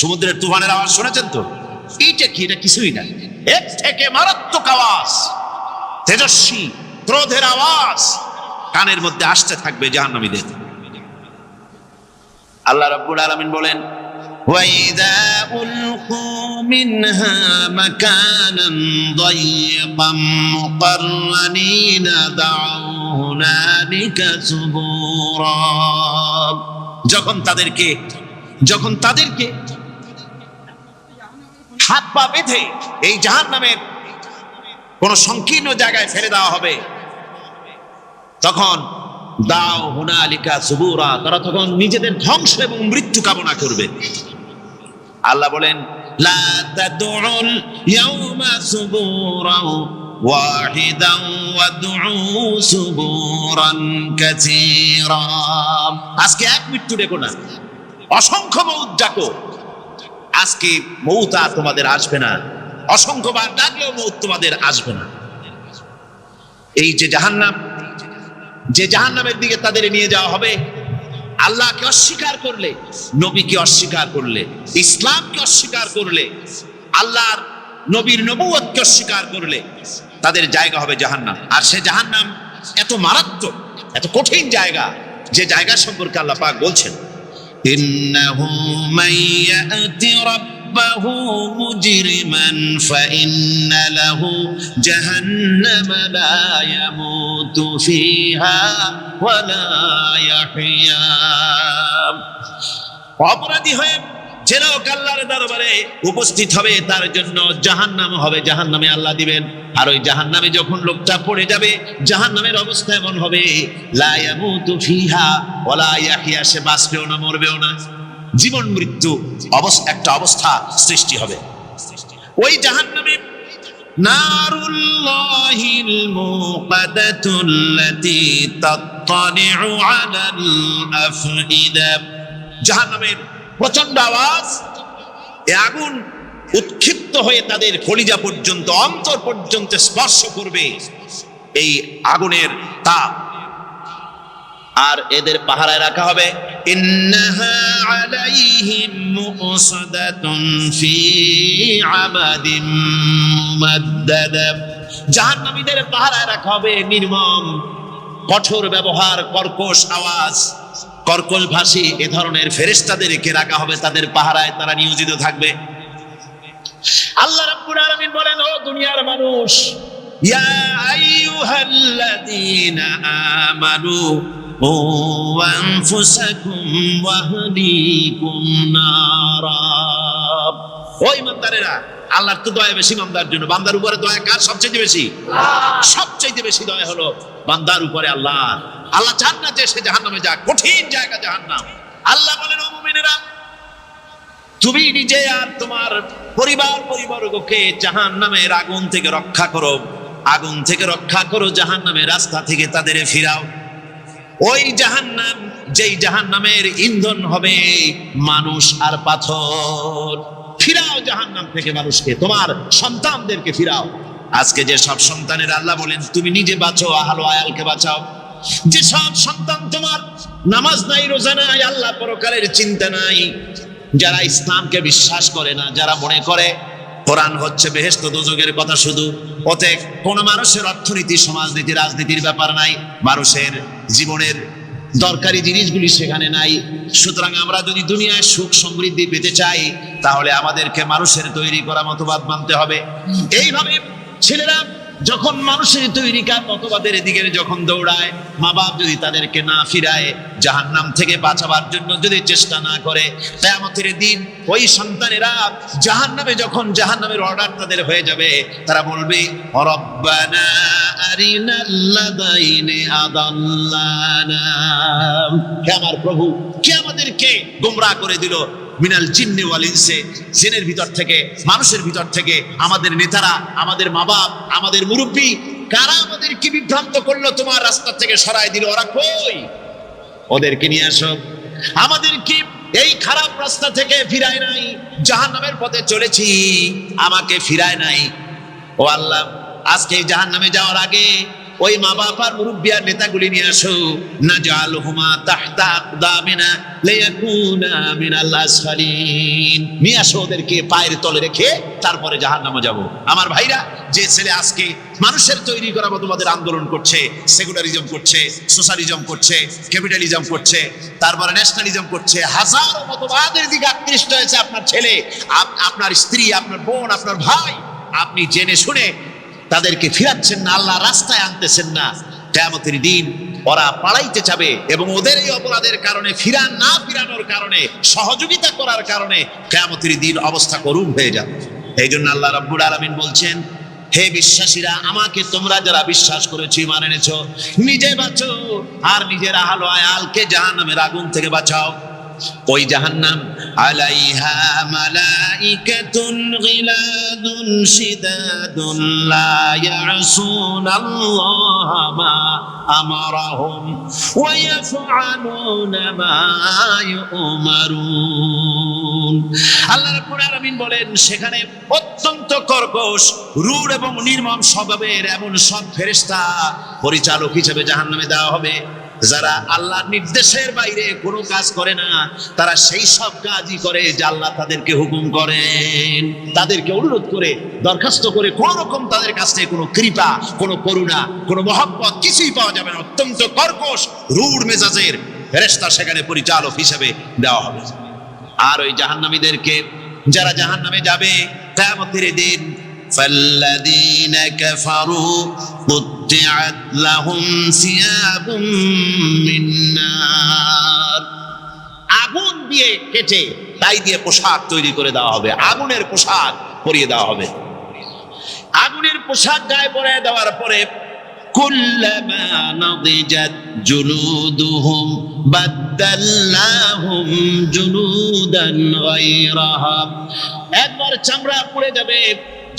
সমুদ্রের তুফানের আওয়াজ শুনেছেন তো? এইটা কি? এটা কিছুই না, এর থেকে মারাত্মক আওয়াজ, তেজস্বী ক্রোধের আওয়াজ কানের মধ্যে আসতে থাকবে জাহান্নামীদের। আল্লাহ রাব্বুল আলামিন বলেন, وَإِذَا أُلْقُوا مِنْهَا مَكَانًا ضَيِّقًا مُقَرَّنِينَ دَعَوْا هُنَالِكَ ثُبُورًا, যখন তাদেরকে হাত পা বেঁধে এই জাহান্নামের কোন সংকীর্ণ জায়গায় ফেলে দেওয়া হবে, তখন দাও হুনালিকা সুবুরা, তারা তখন নিজেদের ধ্বংস এবং মৃত্যু কামনা করবে। আল্লাহ বলেন, লা তাদউল ইয়াউমা সুবুরান ওয়াহিদান ওয়াদউ সুবুরান কাসীরা, আজকে এক মৃত্যু ডেকো না, অসংখ্য মউত ডাকো। আজকে মউত আর তোমাদের আসবে না, অসংখ্যবার ডাকলেও মউত তোমাদের আসবে না। এই যে জাহান্নাম, যে জাহান্নামের দিকে তাদের নিয়ে যাওয়া হবে, আল্লাহকে অস্বীকার করলে, নবীকে অস্বীকার করলে, ইসলামকে অস্বীকার করলে, আল্লাহর নবীর নবুয়তকে অস্বীকার করলে তাদের জায়গা হবে জাহান্নাম। আর সে জাহান্নাম এত মারাত্মক, এত কঠিন জায়গা, যে জায়গা সম্পর্কে আল্লাহ পাক বলছেন, ইন্নাহু মাইয়াতি রাব্বাহু মুজরিমান ফাইন্না লাহু জাহান্নামা লা ইয়ামুতু ফিহা ওয়া লা ইয়াহইয়া, অপরাধী হয়ে যে লোক আল্লাহর দরবারে উপস্থিত হবে তার জন্য জাহান্নাম হবে, জাহান্নামে আল্লাহ দিবেন। আর ওই জাহান্নামে যখন লোকটা পড়ে যাবে, জাহান্নামের অবস্থা এমন হবে, লা ইয়ামুতু ফিহা ওয়া লা ইয়াহইয়া, সে বাঁচবেও না মরবেও না, জীবন মৃত্যু একটা অবস্থা সৃষ্টি হবে। ওই জাহান্নামে নারুল্লাহিল মুকাদাতুল্লাতী তাত্তালিউ আলাল আফইদা, জাহান্নামের প্রচন্ড আওয়াজ, এ আগুন উৎক্ষিপ্ত হয়ে তাদের কলিজা পর্যন্ত, অন্তর পর্যন্ত স্পর্শ করবে এই আগুনের তাপ। আর এদের পাহারায় রাখা হবে, ইন্নাহা আলাইহিম মুসাদাতুন ফি আমাদিম মুমাদ্দাদা, জাহান্নামীদের পাহারায় রাখা হবে নির্মম, কঠোর ব্যবহার, কর্কশ আওয়াজ, কর্কশ ভাষী এ ধরনের ফেরেশতাদেরকে রাখা হবে তাদের পাহারায়, তারা নিয়োজিত থাকবে। আল্লাহ রাব্বুল আলামিন বলেন, ও দুনিয়ার মানুষ, ইয়া আইয়ুহাল্লাযীনা আমানু ও আনফুসাকুম ওয়া আহলিকুম নারা, ও ঈমানদারেরা, আল্লাহর তো দয়া বেশি বান্দার জন্য। বান্দার উপরে দয়া কার সবচেয়ে বেশি? সবচেয়ে বেশি দয়া হলো বান্দার উপরে আল্লাহ। আল্লাহ চান না যে সে জাহান্নামে যাক, কঠিন জায়গা জাহান্নাম। আল্লাহ বলেন, ও মুমিনেরা, তুমি নিজে আর তোমার পরিবারবর্গকে জাহান্নামের আগুন থেকে রক্ষা করো, আগুন থেকে রক্ষা করো, জাহান্নামের রাস্তা থেকে তাদের ফিরাও। ওই জাহান্নাম, যেই জাহান্নামের ইন্ধন হবে মানুষ আর পাথর। ফিরাও জাহান্নাম থেকে মানুষকে, তোমার সন্তানদেরকে ফিরাও। আজকে যে সব সন্তানের আল্লাহ বলেন তুমি নিজে বাঁচো, আহল আয়ালকে বাঁচাও। যে সব সন্তান তোমার নামাজ নাই, রোজা নাই, আল্লাহ পরকালের চিন্তা নাই, যারা ইসলামকে বিশ্বাস করে না, যারা মনে করে কোরআন হচ্ছে বেহেশত দোজখের কথা শুধু, ওতে কোন মানুষের অর্থনীতি, সমাজনীতি, রাজনীতির ব্যাপার নাই, মানুষের জীবনের দরকারি জিনিসগুলি সেখানে নাই। সুতরাং আমরা যদি দুনিয়ায় সুখ সমৃদ্ধি পেতে চাই, তাহলে আমাদেরকে মানুষের তৈরি করা মতবাদ মানতে হবে। এইভাবে ছেলেরা যখন মানুষের তৈরিকার মতবাদের দিকে যখন দৌড়ায়, মা বাপ যদি তাদেরকে না ফিরায়, জাহান্নাম থেকে বাঁচাবার জন্য যদি চেষ্টা না করে, কিয়ামতের দিন ওই সন্তানেরা জাহান্নামে, যখন জাহান্নামের অর্ডার তাদের হয়ে যাবে, তারা বলবে, রব্বানা আরিনাল্লাযাইনি আদাল্লানা, হে আমার প্রভু, কে আমাদেরকে গোমরাহ করে দিল, মিনাল জিন্নি ওয়াল ইনসি, জিনের ভিতর থেকে, মানুষের ভিতর থেকে, আমাদের নেতারা, আমাদের মা বাপ, আমাদের মুরব্বী, কারা আমাদেরকে বিভ্রান্ত করলো, তোমার রাস্তা থেকে সরায় দিল, ওরা কই? ওদেরকে নিয়ে আসো। আমাদেরকে এই খারাপ রাস্তা থেকে ফিরায় নাই, জাহান্নামের পথে চলেছি, আমাকে ফিরায় নাই। ও আল্লাহ, আজকে জাহান্নামে যাওয়ার আগে ওই মা বাপ আর মুরব্বী আর নেতাগুলি নিয়ে আসো। নাজালহুমা তাহতা আকদামিনা লিয়াকুনা মিনাল আসফালিন, নিয়ে আসো ওদেরকে পায়ের তলে রেখে, তারপরে জাহান্নামে যাব। আমার ভাইরা, যে ছেলে আজকে মানুষের তৈরি করা মতবাদের আন্দোলন করছে, সেকুলারিজম করছে, সোশ্যালিজম করছে, ক্যাপিটালিজম করছে, তারপরে ন্যাশনালিজম করছে, হাজারো মতবাদের দিকে আকৃষ্ট হয়েছে আপনার ছেলে, আপনার স্ত্রী, আপনার বোন, আপনার ভাই, আপনি জেনে শুনে তাদেরকে ফিরাচ্ছেন না, আল্লাহ রাস্তায় আনতেছেন না। কিয়ামতের দিন ওরা পালাইতে যাবে, এবং ওদের এই অপরাধের কারণে, ফিরানোর কারণে, সহযোগিতা করার কারণে কিয়ামতের দিন অবস্থা করুণ হয়ে যাবে। এই জন্য আল্লাহ রাব্বুল আলামিন বলছেন, হে বিশ্বাসীরা, আমাকে তোমরা যারা বিশ্বাস করেছো, ঈমান এনেছো, নিজে বাঁচো আর নিজের আহল আয়ালকে জাহান্নামের আগুন থেকে বাঁচাও। ওই জাহান্নাম আলাইহা মালাইকাতুন গিলাদুন শিদাদুন লা ইয়াসুনাল্লাহা মা আমারাহুম ওয়া ইয়াফআলুনা মা ইউমারুন। আল্লাহ রাব্বুল আলামিন বলেন, সেখানে অত্যন্ত কর্কশ, রূঢ় এবং নির্মম স্বভাবের এমন সব ফেরেশতা পরিচালক হিসেবে জাহান্নামে দেওয়া হবে, যারা আল্লাহর নির্দেশের বাইরে কোনো কাজ করে না, তারা সেই সব কাজই করে যা আল্লাহ তাদেরকে হুকুম করেন। তাদেরকে অনুরোধ করে, দরখাস্ত করে কোন রকম তাদের কাছ থেকে কোনো কৃপা, কোনো করুণা, কোনো মহব্বত কিছুই পাওয়া যাবে না। অত্যন্ত কর্কশ, রূঢ় মেজাজের ফেরেশতা সেখানে পরিচালক হিসেবে দেওয়া হবে। আর ওই জাহান্নামীদেরকে, যারা জাহান্নামে যাবে কিয়ামতের দিন, فالذين كفروا قطعت لهم ثياب من نار, আগুন দিয়ে কেটে তাই দিয়ে পোশাক তৈরি করে দেওয়া হবে, আগুনের পোশাক পরিয়ে দেওয়া হবে। আগুনের পোশাক গায়ে পরিয়ে দেওয়ার পরে, কুল্লামা নাদিজাত জুলুদুহুম বাদদালনাহুম জুলুদান গায়রাহা, একবার চামড়া পুড়ে যাবে,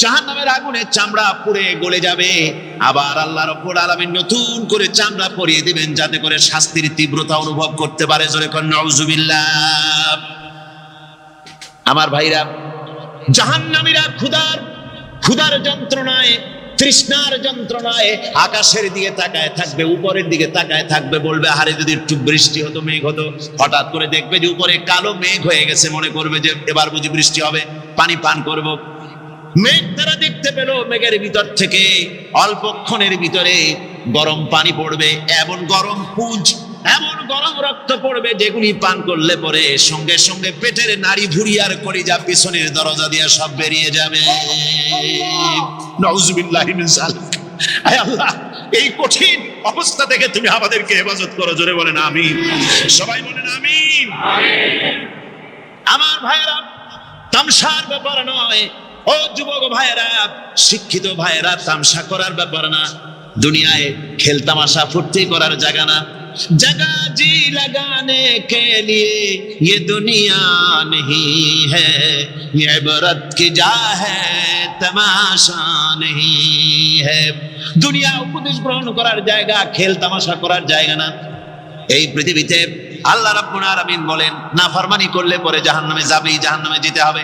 জাহান্নামের আগুনে চামড়া পুড়ে গলে যাবে, আবার আল্লাহ রাব্বুল আলামিন নতুন করে চামড়া পরিয়ে দিবেন, যাতে করে শাস্তির তীব্রতা অনুভব করতে পারে। জোরে কোন নাউজুবিল্লাহ। আমার ভাইরা, জাহান্নামীরা ক্ষুধার যন্ত্রণায়, তৃষ্ণার যন্ত্রণায় আকাশের দিকে তাকায় থাকবে, উপরের দিকে তাকায় থাকবে, বলবে, আরে যদি একটু বৃষ্টি হতো, মেঘ হতো। হঠাৎ করে দেখবে যে উপরে কালো মেঘ হয়ে গেছে, মনে করবে যে এবার বুঝি বৃষ্টি হবে, পানি পান করব। মেঘ তারা দেখতে পেল, মেঘের ভিতর থেকে অল্পক্ষণের ভিতরে গরম পানি পড়বে, এমন গরম পুঁজ, এমন গরম রক্ত পড়বে, যেগুলি পান করলে পরে সঙ্গে সঙ্গে পেটের নাড়ি ভুঁড়ি আর কলিজা পিছনের দরজা দিয়ে সব বেরিয়ে যাবে। নাউজুবিল্লাহি মিন যালিক। আয় আল্লাহ, এই কঠিন অবস্থা থেকে তুমি আমাদেরকে হেফাজত করো। জোরে বলেন আমিন। সবাই বলেন আমিন। আমার ভাইরা, তামসার ব্যাপার নয়, ও যুবক ভাইয়েরা, শিক্ষিত ভাইয়েরা, তামসা করার ব্যাপার না, দুনিয়ায় খেল তামাশা ফুর্তি করার জায়গা না। जगह जी लगाने के लिए ये दुनिया नहीं है, ये इबरत की जा है, तमाशा नहीं है। দুনিয়া উপদেশ গ্রহণ করার জায়গা, খেল তামাশা করার জায়গা না। এই পৃথিবীতে আল্লাহ রাব্বুল আলামিন বলেন, নাফরমানি করলে পরে জাহান্নামে যাবেই, জাহান্নামে যেতে হবে।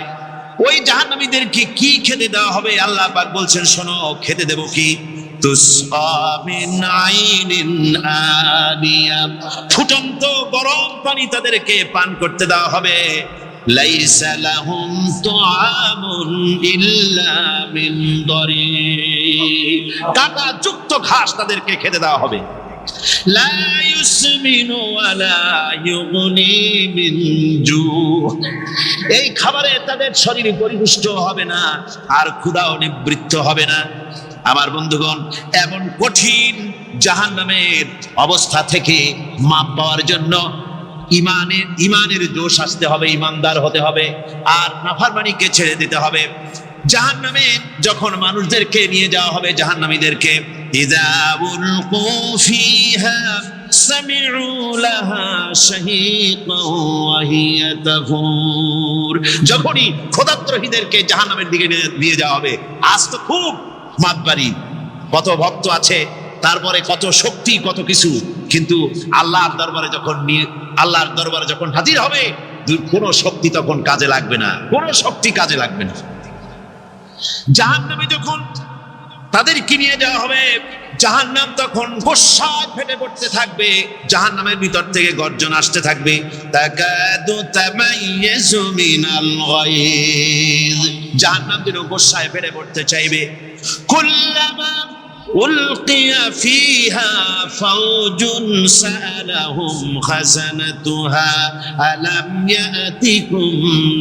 ওই জাহান্নামীদেরকে কি খেতে দেওয়া হবে? আল্লাহ পাক বলছেন, শোনো, খেতে দেব কি? তুসকা মিন আইনিন আনিয়া, ফুটন্ত গরম পানি তাদেরকে পান করতে দেওয়া হবে। লাইসা লাহুম তুআমুন ইল্লা মিন দরি, কাঁটা যুক্ত ঘাস তাদেরকে খেতে দেওয়া হবে। লা ইউসমিনু ওয়ালা ইউগনি মিন জু, এই খাবারে তাদের শরীর পরিপুষ্ট হবে না, আর ক্ষুধাও নিবৃত্ত হবে না। আমার বন্ধুগণ, এমন কঠিন জাহান্নামের অবস্থা থেকে মাপ পাওয়ার জন্য ইমানের জোশ আসতে হবে, ইমানদার হতে হবে, আর নাফরমানিকে ছেড়ে দিতে হবে। জাহান্নামে যখন মানুষদেরকে নিয়ে যাওয়া হবে, জাহান্নামীদেরকে, ইযা উলকু ফিহা সামিউ লাহা শাহীকান ওয়া হিয়া তাফুর, যখনই ক্ষুধার্তহীনদেরকে জাহান্নামের দিকে নিয়ে যাওয়া হবে, আজ তো খুব মাতবাড়ি, কত ভক্ত আছে, তারপরে কত শক্তি, কত কিছু, কিন্তু আল্লাহর দরবারে যখন হাজির হবে, কোনো শক্তি তখন কাজে লাগবে না, কোনো শক্তি কাজে লাগবে না। জাহান্নামে যখন তাদেরকে নিয়ে যাওয়া হবে, জাহান্নাম তখন গোসায় ফেটে পড়তে থাকবে, জাহান্নামের ভিতর থেকে গর্জন আসতে থাকবে, তাকাদু তামাইয়াজু মিনাল গায়জ, জাহান্নাম যেন গোসায় ফেটে পড়তে চাইবে। কুল্লামা উলকিয়া ফিহা ফাওজুন সালাহুম খাজানাতুহা আলাম ইয়াতিকুম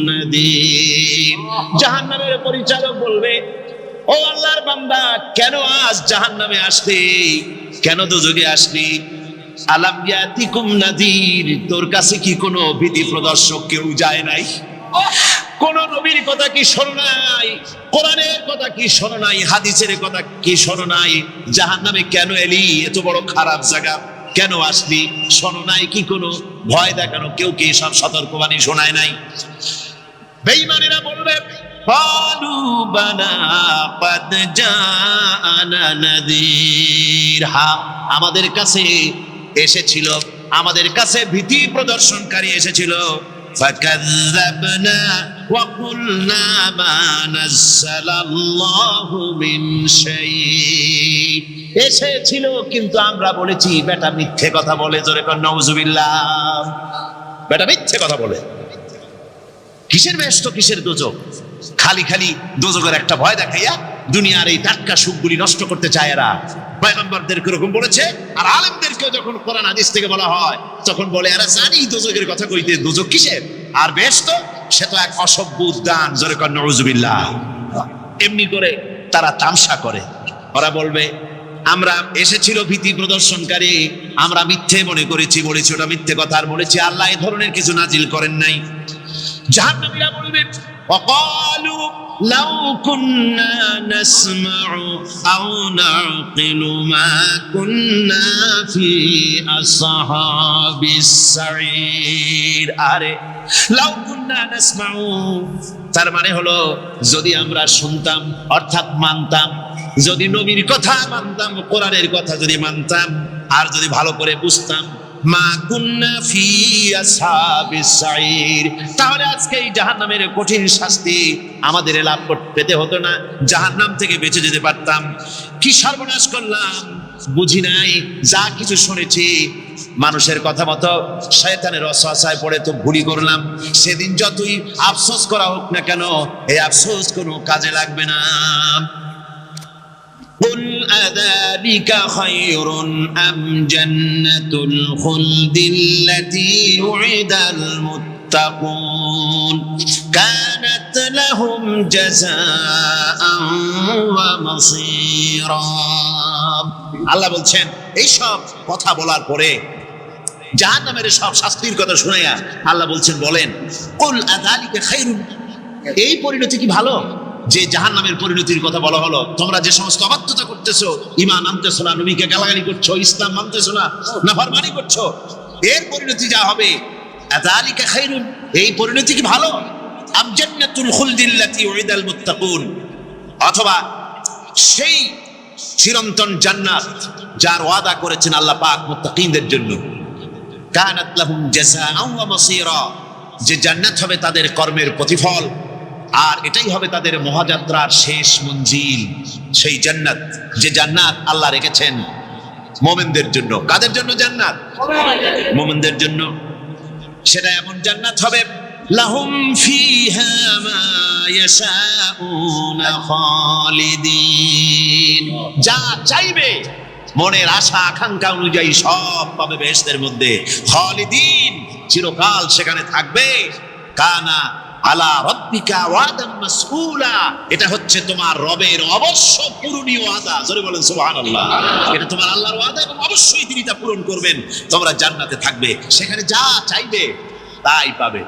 নাদির, জাহান্নামের পরিচালক বলবে, ও আল্লাহর বান্দা, কেন আজ জাহান্নামে আসলি, কেন দোজখে আসলি? আলাম ইয়াতিকুম নাদির, তোর কাছে কি কোনো ভীতি প্রদর্শক কেউ যায় নাই? কোন নবীর কথা কি শোনো নাই? কোরআনের কথা কি শোনো নাই? হাদিসের কথা কি শোনো নাই? জাহান্নামে কেন এলি? এত বড় খারাপ জায়গা কেন আসলি? শোনো নাই কি? কোনো ভয় দেখানো কেউ কি সব সতর্কবাণী শোনায় নাই? বেঈমানেরা বলবে, قالوا بلى قد جاءنا نذير, হ্যাঁ, আমাদের কাছে এসেছিল, আমাদের কাছে ভীতি প্রদর্শনকারী এসেছিল। فكذبنا وقلنا ما نزل الله من شيء, এসেছিল কিন্তু আমরা বলেছি বেটা মিথ্যে কথা বলে। জোরে কর নাউজুবিল্লাহ, বেটা মিথ্যে কথা বলে। কিসের বেহেশত, কিসের দোজখ? খালি খালি দোজখের একটা ভয় দেখাইয়া দুনিয়ার এই টাটকা সুখগুলি নষ্ট করতে চায় এরা। পয়গম্বরদেরকে এরকম বলেছে, আর আলেমদেরকেও যখন কোরআন হাদিস থেকে বলা হয় তখন বলে, এরা জানি দোজখের কথা কইতে, দোজখ কিসের আর বেহেশত, সে তো এক অসভ্য উদ্যান। জোরে কর নাউজুবিল্লাহ। এমনি করে তারা তামসা করে। ওরা বলবে, আমরা এসেছিল ভীতি প্রদর্শনকারী, আমরা মিথ্যে মনে করেছি, বলেছি ওটা মিথ্যে কথা, আর বলেছি আল্লাহ এই ধরনের কিছু নাজিল করেন নাই। জাহান্নামীরা বলবে, وقالوا لو كنا نسمع أو نعقل ما كنا في أصحاب السعير, আরে লাউ কুন্না নাসমাউ, তার মানে হলো যদি আমরা শুনতাম, অর্থাৎ মানতাম, যদি নবীর কথা মানতাম, কোরআনের কথা যদি মানতাম, আর যদি ভালো করে বুঝতাম, মা কুন্না ফি আসহাবিস সাইর, তাহলে আজকে এই জাহান্নামের কঠিন শাস্তি আমাদের লাভ পেতে হতো না, জাহান্নাম থেকে বেঁচে যেতে পারতাম। কি সর্বনাশ করলাম, বুঝি নাই, যা কিছু শুনেছি মানুষের কথা মতো শয়তানের ওয়াসওয়াসায় পড়ে তো ভুলই করলাম। সেদিন যতই আফসোস করা হোক না কেন, এই আফসোস কোনো কাজে লাগবে না। قل أذلك خير أم جنة الخلد التي وعد المتقون كانت لهم جزاء ومصيرا, আল্লাহ বলছেন এই সব কথা বলার পরে, জাহান্নামের সব শাস্তির কথা শুনাইয়া আল্লাহ বলছেন, বলেন, কুল আযালিকা খায়রুন, এই পরিণতি কি ভালো? যে জাহান্নামের পরিণতির কথা বলা হলো, তোমরা যে সমস্ত অবাধ্যতা করতেছো, ঈমান আনতেছো না, নবীকে গালাগালি করছো, ইসলাম মানতেছো না, নাফরমানি করছো, এর পরিণতি যা হবে, আযালিকা খায়রুন, এই পরিণতি কি ভালো? আম জান্নাতুল খুলদিল্লাতী উইদাল মুত্তাকুন, অথবা সেই চিরন্তন জান্নাত যার ওয়াদা করেছেন আল্লাহ পাক মুত্তাকিনদের জন্য, কানাত লাহুম জাযাআন ওয়া মাসীরা, যে জান্নাত হবে তাদের কর্মের প্রতিফল, আর এটাই হবে তাদের মহাযাত্রার শেষ মঞ্জিল। সেই জান্নাত, যে জান্নাত আল্লাহ রেখেছেন মুমিনদের জন্য। কাদের জন্য জান্নাত? মুমিনদের জন্য। সেটা এমন জান্নাত হবে, লাহুম ফিহা মা ইয়াশাউনা খালিদিন, যা চাইবে মনের আশা আকাঙ্ক্ষা অনুযায়ী সব পাবে বেহেশতের মধ্যে। খালিদিন, চিরকাল সেখানে থাকবে। কানা আলা রাব্বিকা ওয়াদাম মাসউলা, এটা হচ্ছে তোমার রবের অবশ্য পূরণীয় ওয়াদা। জোরে বলেন সুবহানাল্লাহ। এটা তোমার আল্লাহর ওয়াদা এবং অবশ্যই তিনি তা পূরণ করবেন। তোমরা জান্নাতে থাকবে, সেখানে যা চাইবে তাই পাবে।